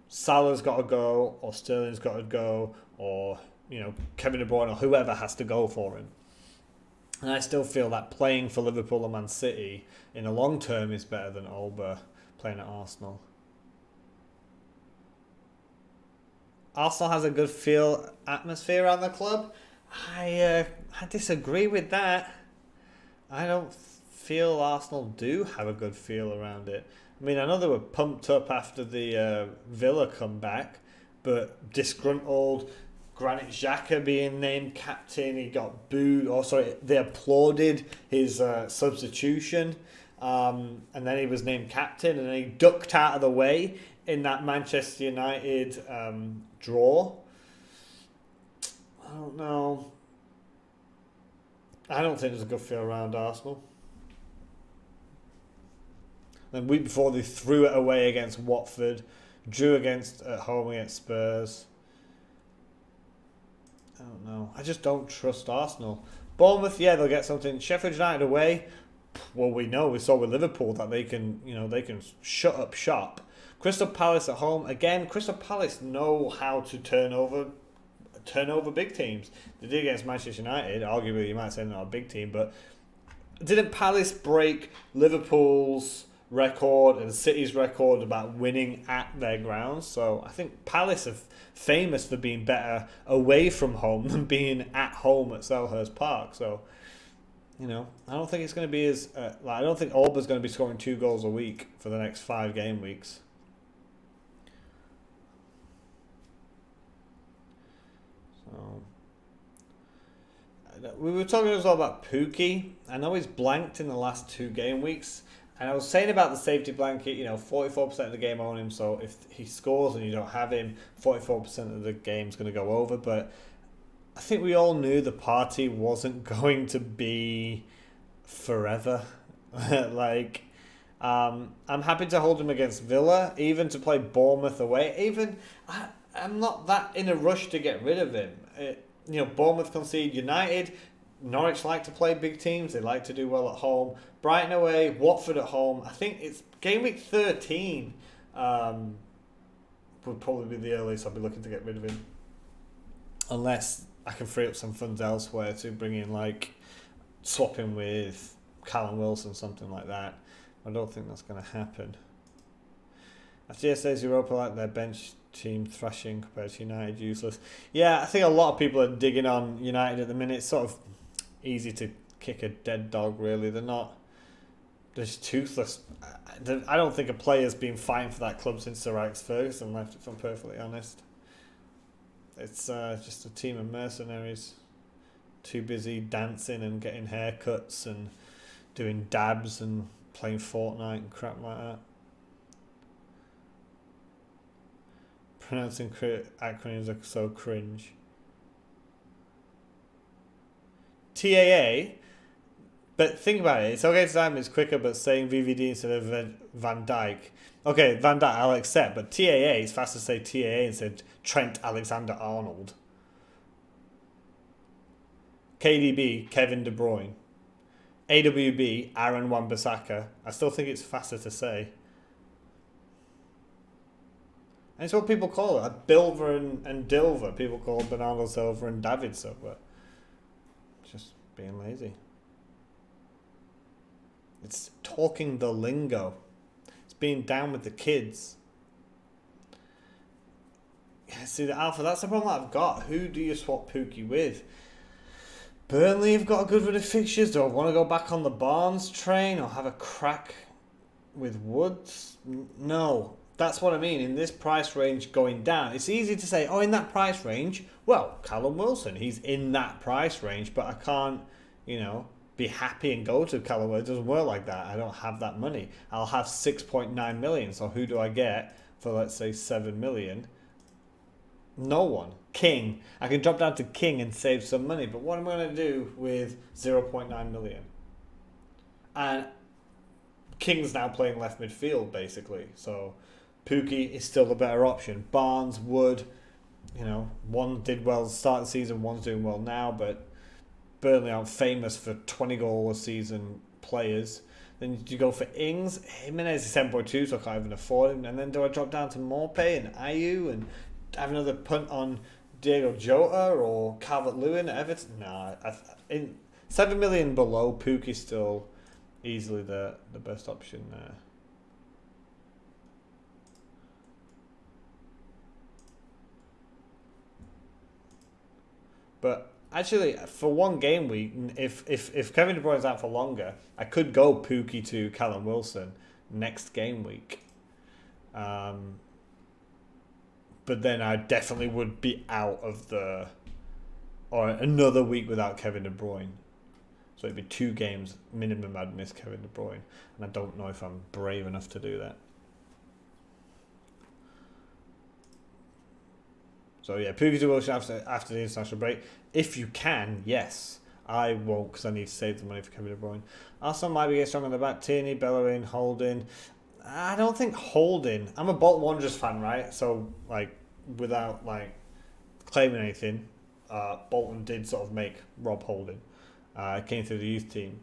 Speaker 1: Salah's got to go, or Sterling's got to go, or Kevin De Bruyne or whoever has to go for him. And I still feel that playing for Liverpool or Man City in the long term is better than Auba playing at Arsenal. Arsenal has a good atmosphere around the club. I disagree with that. I don't feel Arsenal do have a good feel around it. I mean, I know they were pumped up after the Villa comeback, but disgruntled. Granit Xhaka being named captain, he got booed. They applauded his substitution, and then he was named captain, and then he ducked out of the way in that Manchester United draw. I don't know. I don't think there's a good feel around Arsenal. The week before they threw it away against Watford, drew at home against Spurs. I don't know. I just don't trust Arsenal. Bournemouth, yeah, they'll get something. Sheffield United away. Well, we saw with Liverpool that they can shut up shop. Crystal Palace at home. Again, Crystal Palace know how to turn over big teams. They did against Manchester United. Arguably, you might say they're not a big team, but didn't Palace break Liverpool's record and City's record about winning at their grounds? So I think Palace are famous for being better away from home than being at home at Selhurst Park. So, I don't think it's going to be as I don't think Auba's going to be scoring 2 goals a week for the next 5 game weeks. So we were talking as well about Pukki. I know he's blanked in the last 2 game weeks. And I was saying about the safety blanket, 44% of the game own him, so if he scores and you don't have him, 44% of the game's going to go over. But I think we all knew the party wasn't going to be forever. I'm happy to hold him against Villa, even to play Bournemouth away. I'm not that in a rush to get rid of him. Bournemouth concede. United, Norwich like to play big teams. They like to do well at home. Brighton away, Watford at home. I think it's game week 13 would probably be the earliest I'll be looking to get rid of him. Unless I can free up some funds elsewhere to bring in, swap him with Callum Wilson, something like that. I don't think that's going to happen. After yesterday's Europa, their bench team thrashing compared to United, useless. Yeah, I think a lot of people are digging on United at the minute. It's sort of easy to kick a dead dog, really. They're just toothless. I don't think a player's been fighting for that club since Sir Alex Ferguson left, if I'm perfectly honest. It's just a team of mercenaries. Too busy dancing and getting haircuts and doing dabs and playing Fortnite and crap like that. Pronouncing acronyms are so cringe. TAA, but think about it. It's okay to time it's quicker, but saying VVD instead of Van Dijk. Okay, Van Dijk I'll accept, but TAA, it's faster to say TAA instead Trent Alexander-Arnold. KDB, Kevin De Bruyne. AWB, Aaron Wan-Bissaka. I still think it's faster to say. And it's what people call it. Like Bilver and Dilver. People call Bernardo Silva and David Silva. Just being lazy. It's talking the lingo. It's being down with the kids. Yeah, see, the Alpha, that's the problem I've got. Who do you swap Pukki with? Burnley have got a good run of fixtures. Do I want to go back on the Barnes train or have a crack with Woods? No. That's what I mean. In this price range going down, it's easy to say, in that price range, well, Callum Wilson, he's in that price range, but I can't, be happy and go to Callum Wilson. It doesn't work like that. I don't have that money. I'll have 6.9 million. So who do I get for, let's say, 7 million? No one. King. I can drop down to King and save some money, but what am I going to do with 0.9 million? And King's now playing left midfield, basically. So Pukki is still the better option. Barnes, Wood, one did well at the start of the season, one's doing well now, but Burnley aren't famous for 20 goal a season players. Then you go for Ings. Jimenez is 7.2, so I can't even afford him. And then do I drop down to Morpay and Ayew and have another punt on Diego Jota or Calvert-Lewin at Everton? No, in 7 million below, Pukki's still easily the best option there. But actually, for one game week, if Kevin De Bruyne's out for longer, I could go Pukki to Callum Wilson next game week. But then I definitely would be out of or another week without Kevin De Bruyne. So it'd be 2 games minimum I'd miss Kevin De Bruyne. And I don't know if I'm brave enough to do that. So yeah, Pukki to Wilshere after the international break. If you can, yes. I won't because I need to save the money for Kevin De Bruyne. Arsenal might be getting strong on the back. Tierney, Bellerin, Holding. I don't think Holding. I'm a Bolton Wanderers fan, right? So like, without like claiming anything, Bolton did sort of make Rob Holding. Came through the youth team.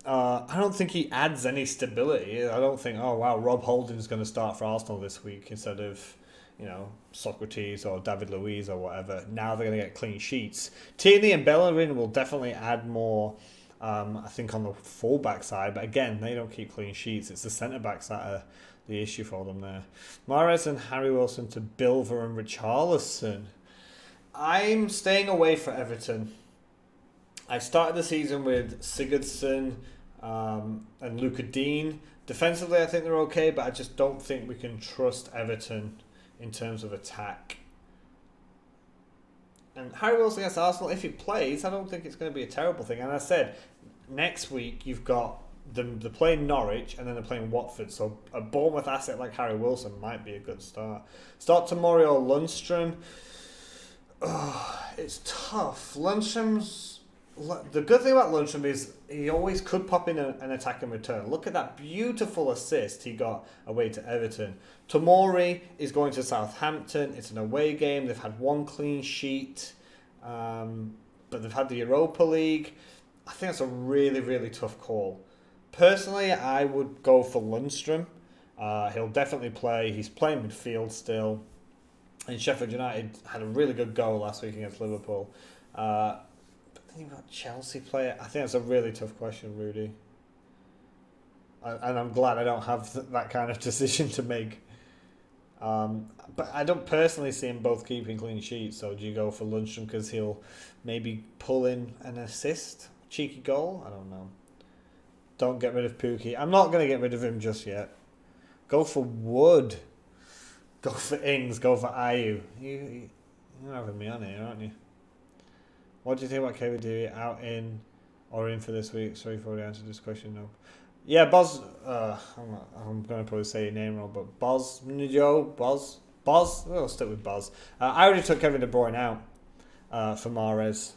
Speaker 1: I don't think he adds any stability. I don't think, oh wow, Rob Holding's going to start for Arsenal this week instead of, Socrates or David Luiz or whatever. Now they're going to get clean sheets. Tierney and Bellerin will definitely add more, I think, on the full-back side. But again, they don't keep clean sheets. It's the centre-backs that are the issue for them there. Mahrez and Harry Wilson to Bilver and Richarlison. I'm staying away for Everton. I started the season with Sigurdsson and Luca Dean. Defensively, I think they're okay, but I just don't think we can trust Everton in terms of attack. And Harry Wilson against Arsenal, if he plays, I don't think it's going to be a terrible thing. And I said, next week you've got they're playing Norwich and then they're playing Watford. So a Bournemouth asset like Harry Wilson might be a good start. Start Tomori or Lundstram. Oh, it's tough. The good thing about Lundstram is he always could pop in an attack and return. Look at that beautiful assist he got away to Everton. Tomori is going to Southampton. It's an away game. They've had one clean sheet, but they've had the Europa League. I think that's a really, really tough call. Personally, I would go for Lundstram. He'll definitely play. He's playing midfield still. And Sheffield United had a really good goal last week against Liverpool. You've got Chelsea player. I think that's a really tough question, Rudy. And I'm glad I don't have that kind of decision to make. But I don't personally see them both keeping clean sheets. So do you go for Lundstram because he'll maybe pull in an assist? Cheeky goal? I don't know. Don't get rid of Pukki. I'm not going to get rid of him just yet. Go for Wood. Go for Ings. Go for Ayew. You're having me on here, aren't you? What do you think about Kevin Deary out in or in for this week? Sorry for already answered this question. No. Yeah, Boz. I'm going to probably say your name wrong, but Boz. I'll stick with Boz. I already took Kevin De Bruyne out for Mahrez.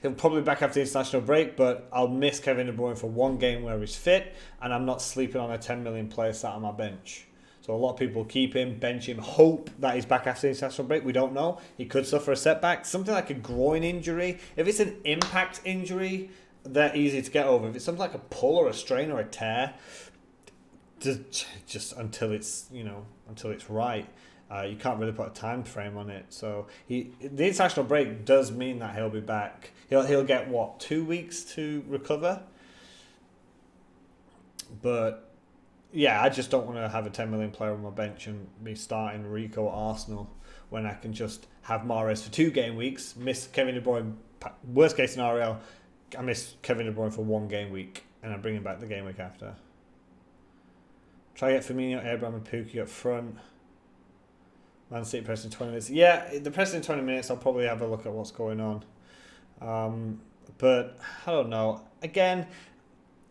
Speaker 1: He'll probably be back after the international break, but I'll miss Kevin De Bruyne for one game where he's fit, and I'm not sleeping on a 10 million player sat on my bench. So a lot of people keep him, bench him, hope that he's back after the international break. We don't know. He could suffer a setback. Something like a groin injury. If it's an impact injury, they're easy to get over. If it's something like a pull or a strain or a tear, just until it's right. You can't really put a time frame on it. So the international break does mean that he'll be back. He'll get 2 weeks to recover. But yeah, I just don't want to have a 10 million player on my bench and be starting Rico at Arsenal when I can just have Mahrez for 2 game weeks, miss Kevin De Bruyne. Worst case scenario, I miss Kevin De Bruyne for 1 game week and I bring him back the game week after. Try to get Firmino, Abraham and Pukki up front. Man City pressing 20 minutes. Yeah, the pressing 20 minutes, I'll probably have a look at what's going on. But I don't know. Again,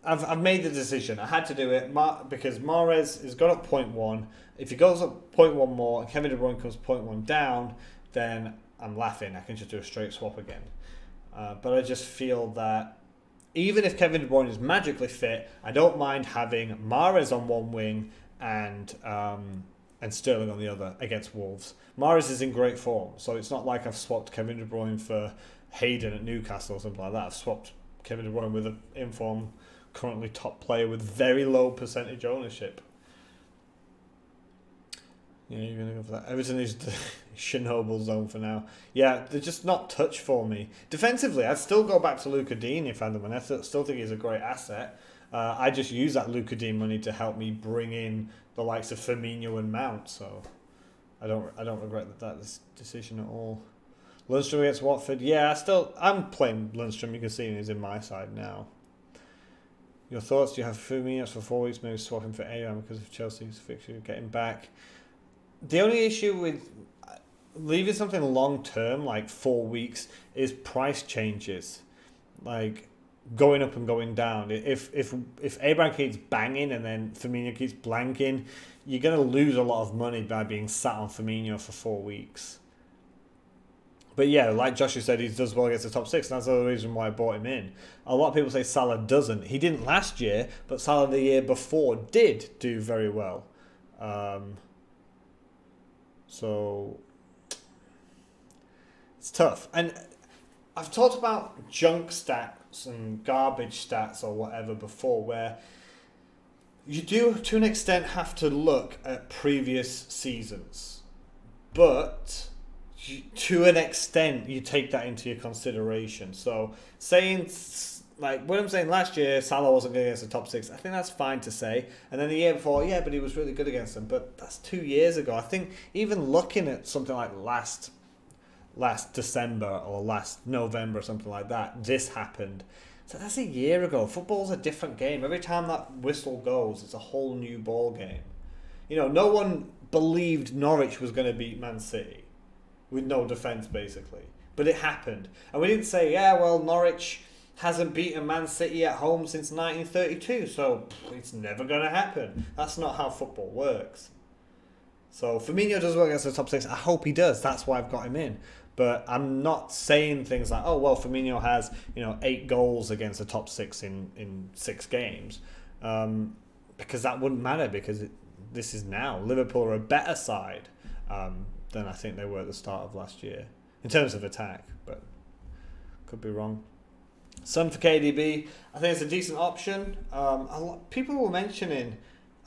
Speaker 1: I've made the decision. I had to do it because Mahrez has got up 0.1. If he goes up 0.1 more and Kevin De Bruyne comes 0.1 down, then I'm laughing. I can just do a straight swap again. But I just feel that even if Kevin De Bruyne is magically fit, I don't mind having Mahrez on one wing and Sterling on the other against Wolves. Mahrez is in great form, so it's not like I've swapped Kevin De Bruyne for Hayden at Newcastle or something like that. I've swapped Kevin De Bruyne with an informed, currently top player with very low percentage ownership. Yeah, you're going to go for that. Everton is the Chernobyl zone for now. Yeah, they're just not touch for me. Defensively, I'd still go back to Luca Dean if I had the money. I still think he's a great asset. I just use that Luca Dean money to help me bring in the likes of Firmino and Mount. So I don't regret that decision at all. Lundstram against Watford. Yeah, I'm playing Lundstram. You can see he's in my side now. Your thoughts? Do you have Firmino for 4 weeks? Maybe swap him for Abraham because of Chelsea's fixture getting back. The only issue with leaving something long term, like 4 weeks, is price changes. Like going up and going down. If Abraham keeps banging and then Firmino keeps blanking, you're going to lose a lot of money by being sat on Firmino for 4 weeks. But yeah, like Joshua said, he does well against the top six, and that's the other reason why I bought him in. A lot of people say Salah doesn't. He didn't last year, but Salah the year before did do very well. So it's tough. And I've talked about junk stats and garbage stats or whatever before, where you do, to an extent, have to look at previous seasons. But to an extent, you take that into your consideration. So saying, like, what I'm saying last year, Salah wasn't good against the top six, I think that's fine to say. And then the year before, yeah, but he was really good against them. But that's 2 years ago. I think even looking at something like last December or last November or something like that, this happened. So that's a year ago. Football's a different game. Every time that whistle goes, it's a whole new ball game. You know, no one believed Norwich was going to beat Man City with no defence, basically. But it happened. And we didn't say, yeah, well, Norwich hasn't beaten Man City at home since 1932, so it's never going to happen. That's not how football works. So Firmino does well against the top six. I hope he does. That's why I've got him in. But I'm not saying things like, oh, well, Firmino has 8 goals against the top six in 6 games. Because that wouldn't matter, because this is now. Liverpool are a better side than I think they were at the start of last year in terms of attack, but could be wrong. Son for KDB, I think it's a decent option. People were mentioning,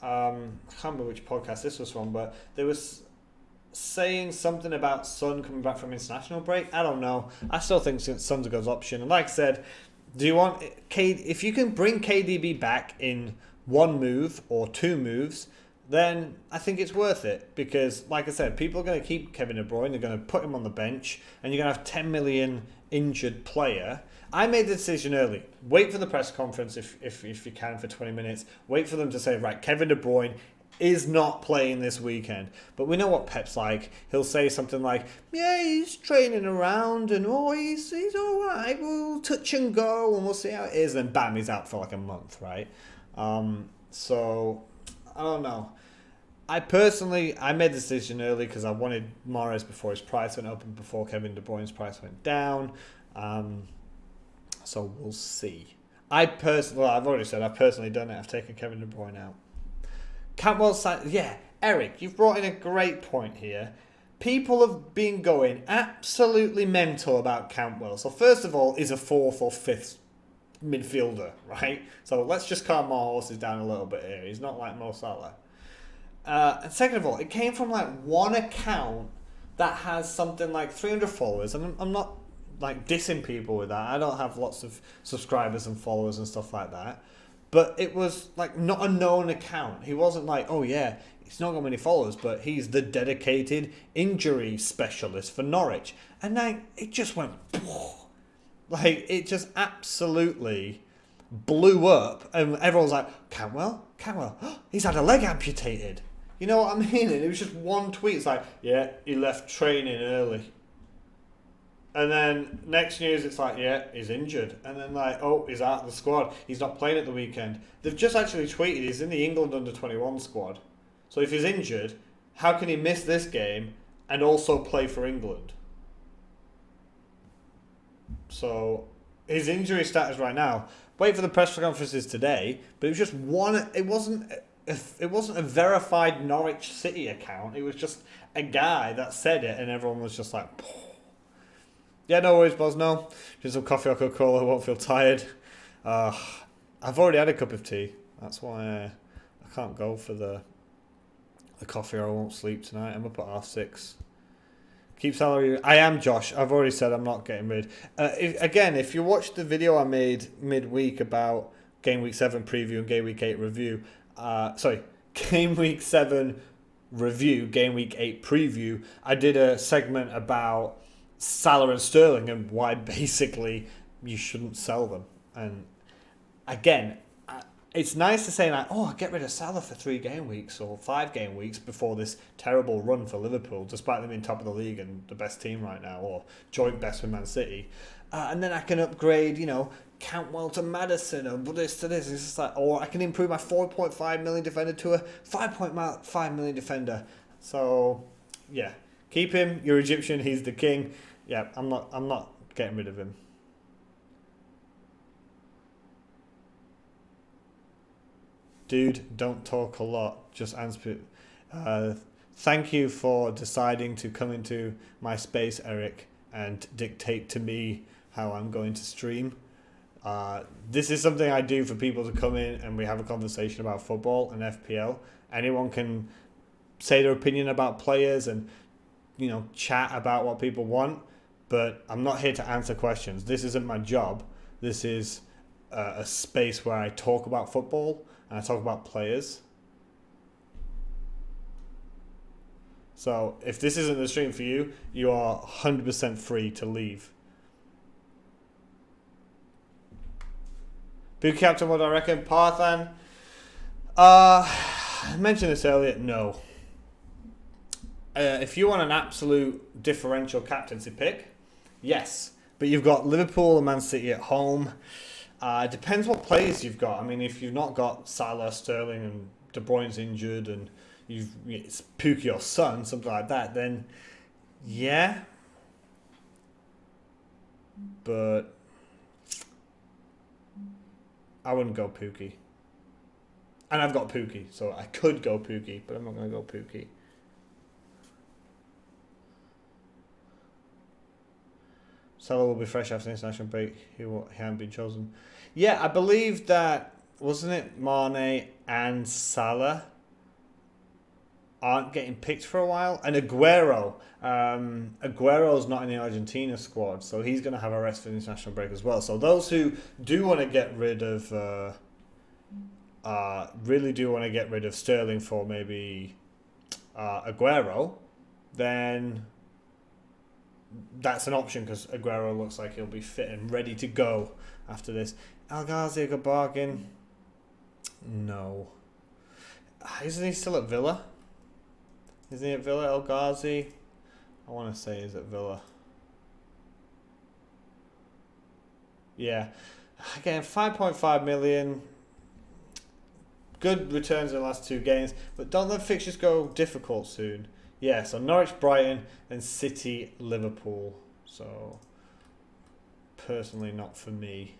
Speaker 1: I can't remember which podcast this was from, but there was saying something about Son coming back from international break. I don't know. I still think Son's a good option. And like I said, do you want if you can bring KDB back in 1 move or 2 moves, then I think it's worth it. Because, like I said, people are going to keep Kevin De Bruyne. They're going to put him on the bench. And you're going to have 10 million injured player. I made the decision early. Wait for the press conference if you can for 20 minutes. Wait for them to say, right, Kevin De Bruyne is not playing this weekend. But we know what Pep's like. He'll say something like, yeah, he's training around and he's all right. We'll touch and go and we'll see how it is. And bam, he's out for like a month, right? So, I don't know. I made the decision early because I wanted Mahrez before his price went up and before Kevin De Bruyne's price went down. So we'll see. I've already said I've personally done it. I've taken Kevin De Bruyne out. Cantwell, yeah, Eric, you've brought in a great point here. People have been going absolutely mental about Cantwell. So first of all, he's a 4th or 5th midfielder, right? So let's just calm my horses down a little bit here. He's not like Mo Salah. And second of all, it came from like one account that has something like 300 followers. And I'm not like dissing people with that. I don't have lots of subscribers and followers and stuff like that. But it was like not a known account. He wasn't like, oh yeah, he's not got many followers, but he's the dedicated injury specialist for Norwich. And then it just went, like it just absolutely blew up. And everyone's like, Cantwell, he's had a leg amputated. You know what I mean? And it was just one tweet. It's like, yeah, he left training early. And then next news, it's like, yeah, he's injured. And then like, oh, he's out of the squad. He's not playing at the weekend. They've just actually tweeted he's in the England under-21 squad. So if he's injured, how can he miss this game and also play for England? So his injury status right now, wait for the press conferences today, but it was just one, it wasn't a verified Norwich City account. It was just a guy that said it and everyone was just like, yeah, no worries, boss, no. Just some coffee or Coca-Cola, I won't feel tired. I've already had a cup of tea. That's why I can't go for the coffee or I won't sleep tonight. I'm up at 6:30. Keep salary. I am Josh. I've already said I'm not getting rid. If you watched the video I made midweek about Game Week 7 preview and Game Week 8 review. Game Week 7 review, Game Week 8 preview. I did a segment about Salah and Sterling and why basically you shouldn't sell them. And again, it's nice to say like, oh, get rid of Salah for 3 game weeks or 5 game weeks before this terrible run for Liverpool, despite them being top of the league and the best team right now, or joint best with Man City. And then I can upgrade, Cantwell to Madison and this to this. It's just like, or I can improve my 4.5 million defender to a 5.5 million defender. So, yeah, keep him. You're Egyptian. He's the king. Yeah, I'm not getting rid of him. Dude, don't talk a lot. Just answer. Thank you for deciding to come into my space, Eric, and dictate to me how I'm going to stream. This is something I do for people to come in and we have a conversation about football and FPL. Anyone can say their opinion about players and, you know, chat about what people want, but I'm not here to answer questions. This isn't my job. This is a space where I talk about football and I talk about players. So if this isn't the stream for you, you are 100% free to leave. Pukki captain, what do I reckon? Parthan. I mentioned this earlier. No. If you want an absolute differential captaincy pick, yes. But you've got Liverpool and Man City at home. It depends what players you've got. I mean, if you've not got Salah, Sterling, and De Bruyne's injured, and it's Pukki or Son, something like that, then yeah. But I wouldn't go Pukki. And I've got Pukki, so I could go Pukki, but I'm not going to go Pukki. Salah will be fresh after the international break. He hasn't been chosen. Yeah, I believe that, wasn't it Mane and Salah aren't getting picked for a while? And Aguero's not in the Argentina squad, so he's going to have a rest for the international break as well. So those who do want to get rid of, really do want to get rid of Sterling for maybe Aguero, then that's an option because Aguero looks like he'll be fit and ready to go after this. El Ghazi, a good bargain? No. Isn't he still at Villa? Isn't he at Villa, El Ghazi? I want to say he's at Villa. Yeah. Again, 5.5 million. Good returns in the last two games. But don't the fixtures go difficult soon? Yeah, so Norwich, Brighton, and City, Liverpool. So, personally, not for me.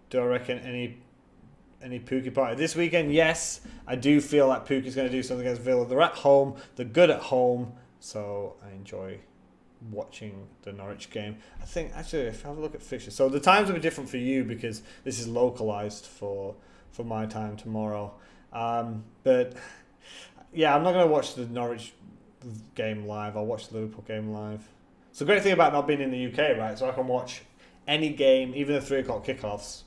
Speaker 1: Do I reckon any Pukki party this weekend? Yes, I do feel like Pukki's going to do something against Villa. They're at home. They're good at home. So, I enjoy watching the Norwich game. I think, actually, if I have a look at fixtures. So, the times will be different for you because this is localised for my time tomorrow. But yeah, I'm not going to watch the Norwich game live. I'll watch the Liverpool game live. It's a great thing about not being in the UK, right? So I can watch any game, even the 3 o'clock kickoffs,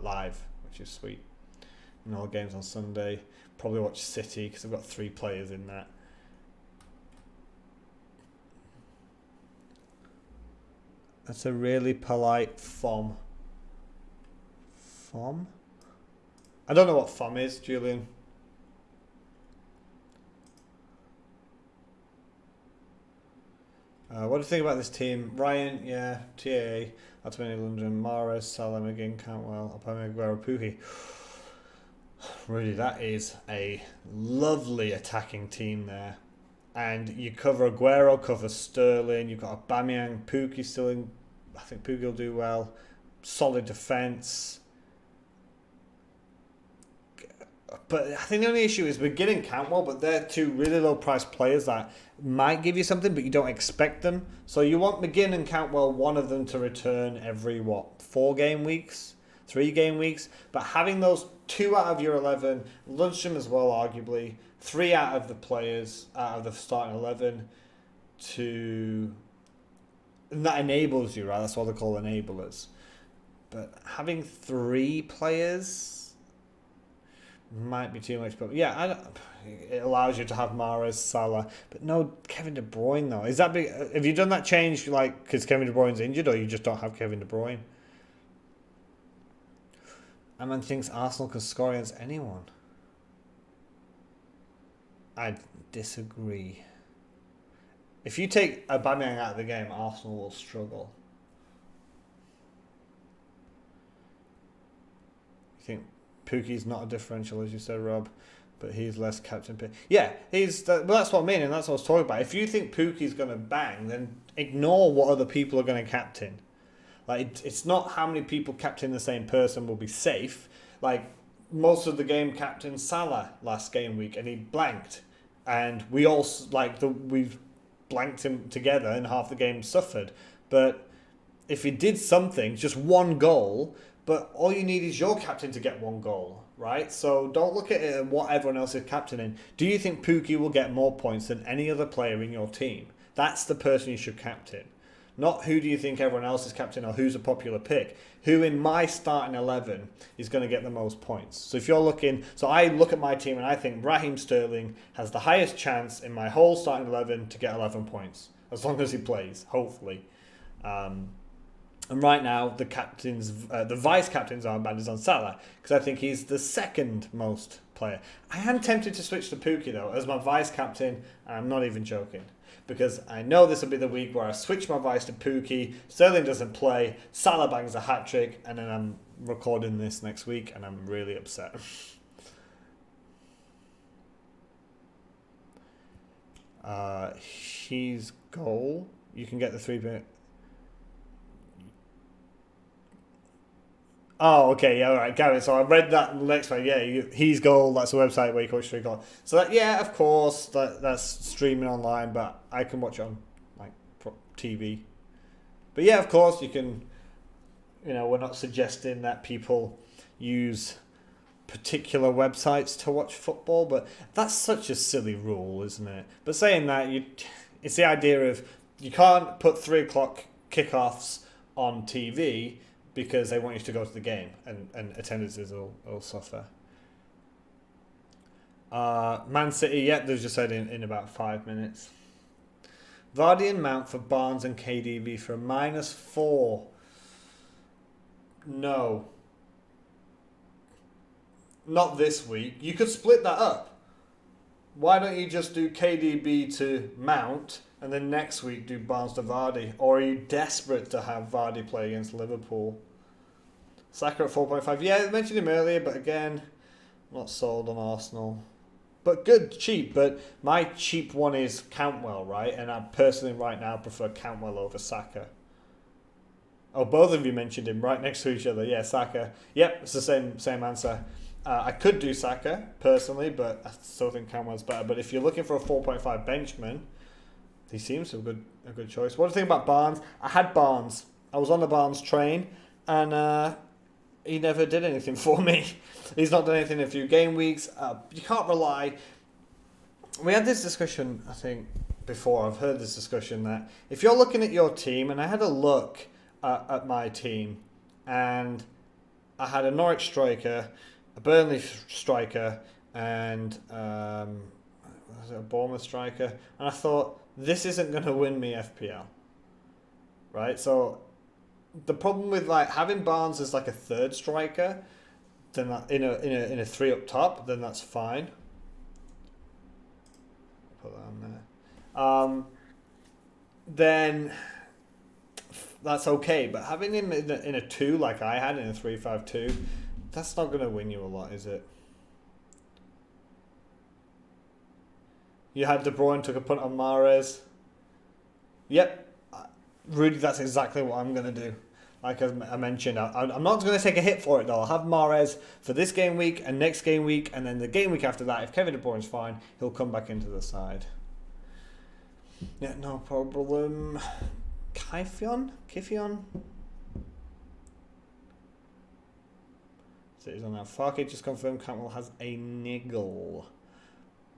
Speaker 1: live, which is sweet. And all the games on Sunday. Probably watch City because I've got 3 players in that. That's a really polite FOM. FOM? I don't know what FOM is, Julian. What do you think about this team? Ryan, yeah, TAA, Aubameyang, London, Mahrez, Salah, McGinn, Cantwell, Aubameyang, Aguero, Pukki. Really, that is a lovely attacking team there. And you cover Aguero, cover Sterling, you've got Aubameyang, Pukki still in. I think Pukki will do well. Solid defence. But I think the only issue is we're getting Cantwell, but they're 2 really low-priced players that might give you something, but you don't expect them. So you want McGinn and Cantwell, one of them to return every, 4 game weeks? 3 game weeks? But having those 2 out of your 11, Lundstram as well, arguably, 3 out of the players, out of the starting 11, and that enables you, right? That's what they call enablers. But having 3 players might be too much, but yeah, it allows you to have Mahrez, Salah, but no Kevin De Bruyne though. Is that big? Have you done that change like because Kevin De Bruyne's injured, or you just don't have Kevin De Bruyne? Aman thinks Arsenal can score against anyone. I disagree. If you take Aubameyang out of the game, Arsenal will struggle. I think Puki's not a differential, as you said, Rob, but he's less captain pick. Yeah, well, that's what I mean, and that's what I was talking about. If you think Puki's going to bang, then ignore what other people are going to captain. Like, it's not how many people captain the same person will be safe. Like, most of the game captained Salah last game week, and he blanked. And we all, we blanked him together, and half the game suffered. But if he did something, just one goal, but all you need is your captain to get one goal, right? So don't look at it and what everyone else is captaining. Do you think Pukki will get more points than any other player in your team? That's the person you should captain. Not who do you think everyone else is captain or who's a popular pick. Who in my starting 11 is going to get the most points. So if you're looking, so I look at my team and I think Raheem Sterling has the highest chance in my whole starting 11 to get 11 points. As long as he plays, hopefully. And right now, the vice captain's armband is on Salah because I think he's the second most player. I am tempted to switch to Pukki though as my vice captain, and I'm not even joking. Because I know this will be the week where I switch my vice to Pukki, Sterling doesn't play, Salah bangs a hat-trick, and then I'm recording this next week, and I'm really upset. He's goal. You can get the 3-minute. Oh, okay, yeah, all right, Gareth. So I read that next one. Yeah, he's goal. That's a website where you can watch stream goal. So that, yeah, of course, that's streaming online, but I can watch it on like TV. But yeah, of course, you can. You know, we're not suggesting that people use particular websites to watch football, but that's such a silly rule, isn't it? But saying that, it's the idea of you can't put 3:00 kickoffs on TV. Because they want you to go to the game and attendances will suffer. Man City, yep, they've just said in about 5 minutes. Vardy and Mount for Barnes and KDB for -4. No. Not this week. You could split that up. Why don't you just do KDB to Mount and then next week do Barnes to Vardy? Or are you desperate to have Vardy play against Liverpool? Saka at 4.5. Yeah, I mentioned him earlier, but again, not sold on Arsenal. But good, cheap. But my cheap one is Cantwell, right? And I personally right now prefer Cantwell over Saka. Oh, both of you mentioned him right next to each other. Yeah, Saka. Yep, it's the same answer. I could do Saka, personally, but I still think Cantwell's better. But if you're looking for a 4.5 benchman, he seems a good choice. What do you think about Barnes? I had Barnes. I was on the Barnes train, and he never did anything for me. He's not done anything in a few game weeks. You can't rely. We had this discussion, I think, before. I've heard this discussion that if you're looking at your team, and I had a look at my team, and I had a Norwich striker, a Burnley striker, and was it a Bournemouth striker? And I thought, this isn't going to win me FPL. Right? So the problem with like having Barnes as like a third striker, then that, in a 3 up top, then that's fine. Put that on there. Then that's okay. But having him in a 2 like I had in a 3-5-2, that's not going to win you a lot, is it? You had De Bruyne, took a punt on Mahrez. Yep. Rudy, that's exactly what I'm going to do. Like I mentioned, I'm not going to take a hit for it though. I'll have Mahrez for this game week and next game week, and then the game week after that, if Kevin De Bruyne's fine, he'll come back into the side. Yeah, no problem. Kifion? So he's on that. Farke just confirmed Cantwell has a niggle.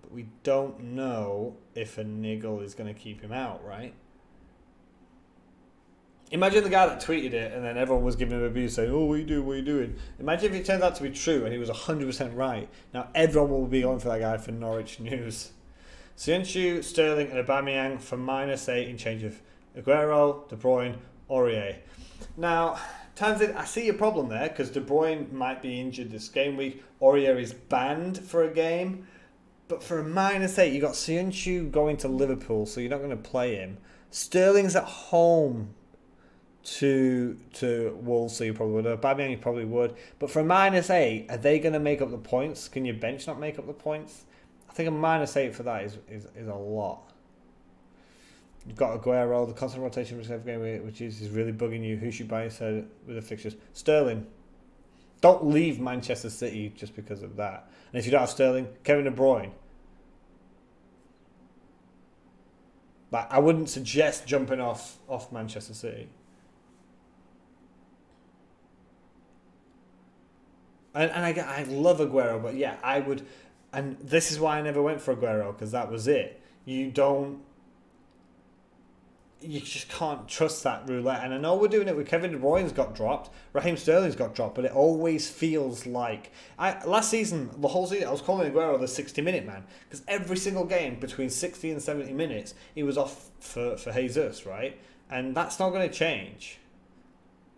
Speaker 1: But we don't know if a niggle is going to keep him out, right? Imagine the guy that tweeted it and then everyone was giving him abuse saying, oh, what are you doing? Imagine if it turned out to be true and he was 100% right. Now everyone will be going for that guy for Norwich News. Söyüncü, Sterling and Aubameyang for -8 in change of Aguero, De Bruyne, Aurier. Now, Tanzin, I see your problem there because De Bruyne might be injured this game week. Aurier is banned for a game. But for a -8, you got Söyüncü going to Liverpool, so you're not going to play him. Sterling's at home to Wolves, so you probably would. Aubameyang, you probably would. But for a -8, are they going to make up the points? Can your bench not make up the points? I think a -8 for that is a lot. You've got Aguero, the constant rotation for FPL Gameweek, which is really bugging you. Who should buy instead with the fixtures? Sterling. Don't leave Manchester City just because of that. And if you don't have Sterling, Kevin De Bruyne. Like, I wouldn't suggest jumping off Manchester City. And I love Aguero, but yeah, I would. And this is why I never went for Aguero, because that was it. You just can't trust that roulette. And I know we're doing it with Kevin De Bruyne's got dropped, Raheem Sterling's got dropped, but it always feels like last season, the whole season, I was calling Aguero the 60-minute man, because every single game between 60 and 70 minutes he was off for Jesus, right? And that's not going to change.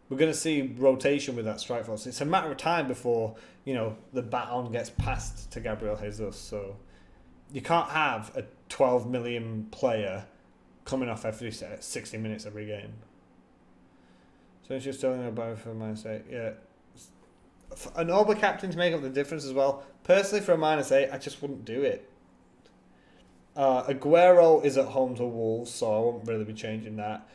Speaker 1: We're going to see rotation with that strike force. It's a matter of time before, the baton gets passed to Gabriel Jesus. So you can't have a 12 million player coming off every 60 minutes every game. So it's just telling about for -8. Yeah. An Oba captain to make up the difference as well. Personally, for a -8, I just wouldn't do it. Aguero is at home to Wolves, so I won't really be changing that.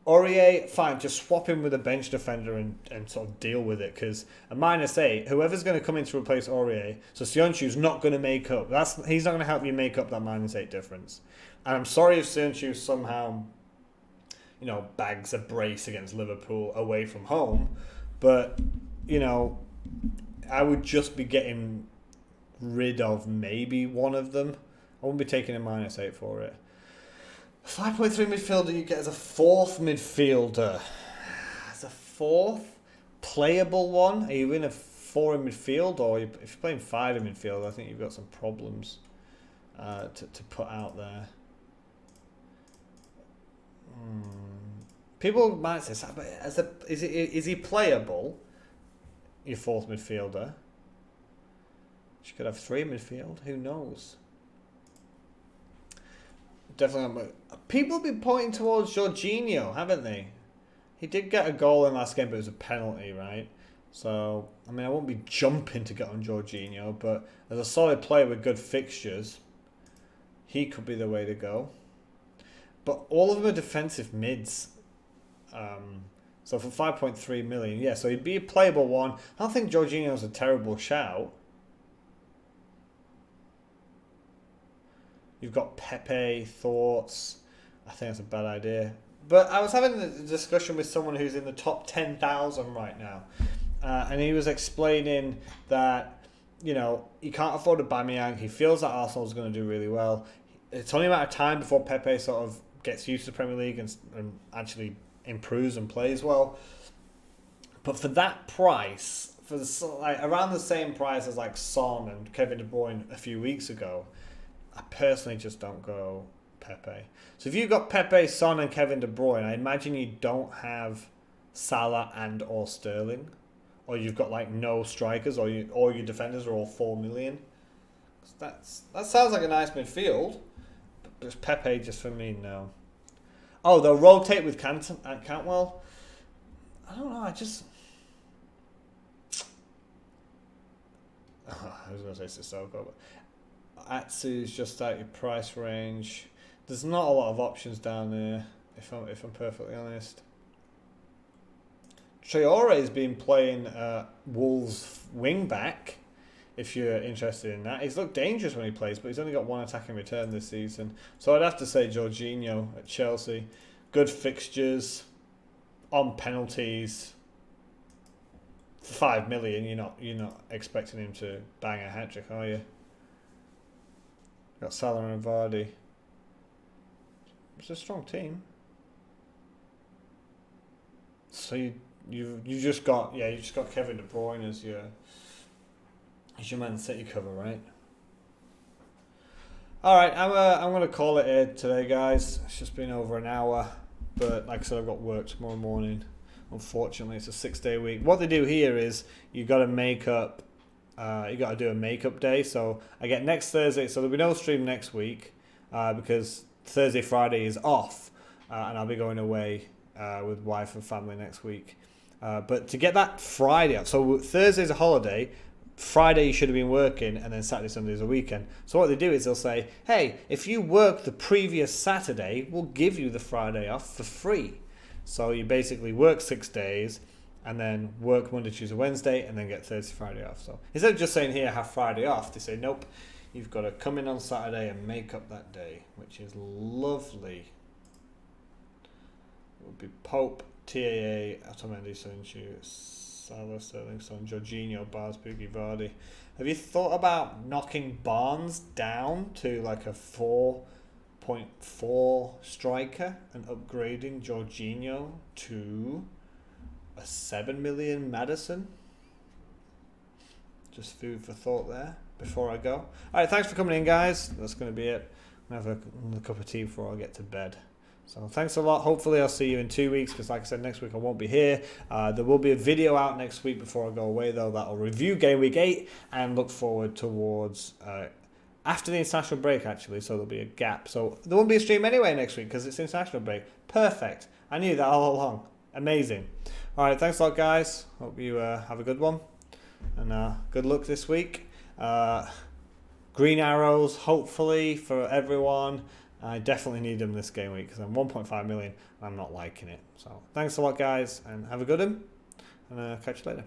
Speaker 1: Aurier, fine, just swap him with a bench defender and sort of deal with it, because a -8, whoever's going to come in to replace Aurier, so Sionchu's not going to make up. He's not going to help you make up that -8 difference. And I'm sorry if Sionchu somehow, bags a brace against Liverpool away from home, but, I would just be getting rid of maybe one of them. I wouldn't be taking a -8 for it. 5.3 midfielder you get as a fourth midfielder. As a fourth playable one? Are you in a 4 in midfield, or if you're playing 5 in midfield, I think you've got some problems to put out there. People might say, but is he playable? Your fourth midfielder. You could have 3 in midfield. Who knows? Definitely not. People have been pointing towards Jorginho, haven't they? He did get a goal in last game, but it was a penalty, right? So, I won't be jumping to get on Jorginho, but as a solid player with good fixtures, he could be the way to go. But all of them are defensive mids. So for 5.3 million, yeah, so he'd be a playable one. I don't think Jorginho's a terrible shout. You've got Pepe, thoughts. I think that's a bad idea. But I was having a discussion with someone who's in the top 10,000 right now. And he was explaining that, he can't afford Aubameyang. He feels that Arsenal's going to do really well. It's only a matter of time before Pepe sort of gets used to the Premier League and actually improves and plays well. But for that price, around the same price as like Son and Kevin De Bruyne a few weeks ago, I personally just don't go Pepe. So if you've got Pepe, Son and Kevin De Bruyne, I imagine you don't have Salah and or Sterling. Or you've got like no strikers, or your defenders are all 4 million. That sounds like a nice midfield. But it's Pepe just for me, no. Oh, they'll rotate with Cantwell. I don't know, I was going to say Sissoko, but Atsu's just out your price range. There's not a lot of options down there, if I'm perfectly honest. Traore's been playing Wolves wing back, if you're interested in that. He's looked dangerous when he plays, but he's only got 1 attack in return this season. So I'd have to say Jorginho at Chelsea. Good fixtures, on penalties. For 5 million, you're not expecting him to bang a hat-trick, are you? Got Salah and Vardy. It's a strong team. So you just got Kevin De Bruyne as your Man City cover, right? All right, I'm gonna call it here today, guys. It's just been over an hour, but like I said, I've got work tomorrow morning. Unfortunately, it's a 6-day week. What they do here is you got to make up. You got to do a makeup day. So I get next Thursday. So there'll be no stream next week because Thursday, Friday is off, and I'll be going away with wife and family next week. But to get that Friday off, so Thursday's a holiday, Friday you should have been working, and then Saturday, Sunday is a weekend. So what they do is they'll say, hey, if you work the previous Saturday, we'll give you the Friday off for free. So you basically work 6 days, and then work Monday, Tuesday, Wednesday, and then get Thursday, Friday off. So instead of just saying, here, have Friday off, they say, nope, you've got to come in on Saturday and make up that day, which is lovely. It would be Pope, TAA, Otamendi, Sancho, Salah, Sterling, Son, Jorginho, Barnes, Pukki, Vardy. Have you thought about knocking Barnes down to like a 4.4 striker and upgrading Jorginho to a 7 million Maddison? Just food for thought there before I go. All right, thanks for coming in, guys. That's going to be it. I'm going to have another cup of tea before I get to bed. So thanks a lot. Hopefully I'll see you in 2 weeks, because like I said, next week I won't be here. There will be a video out next week before I go away, though, that'll review Game Week 8 and look forward towards after the international break, actually, so there'll be a gap. So there won't be a stream anyway next week because it's international break. Perfect. I knew that all along. Amazing. All right, thanks a lot, guys. Hope you have a good one. And good luck this week. Green arrows, hopefully, for everyone. I definitely need them this game week because I'm 1.5 million and I'm not liking it. So thanks a lot, guys, and have a good one. And catch you later.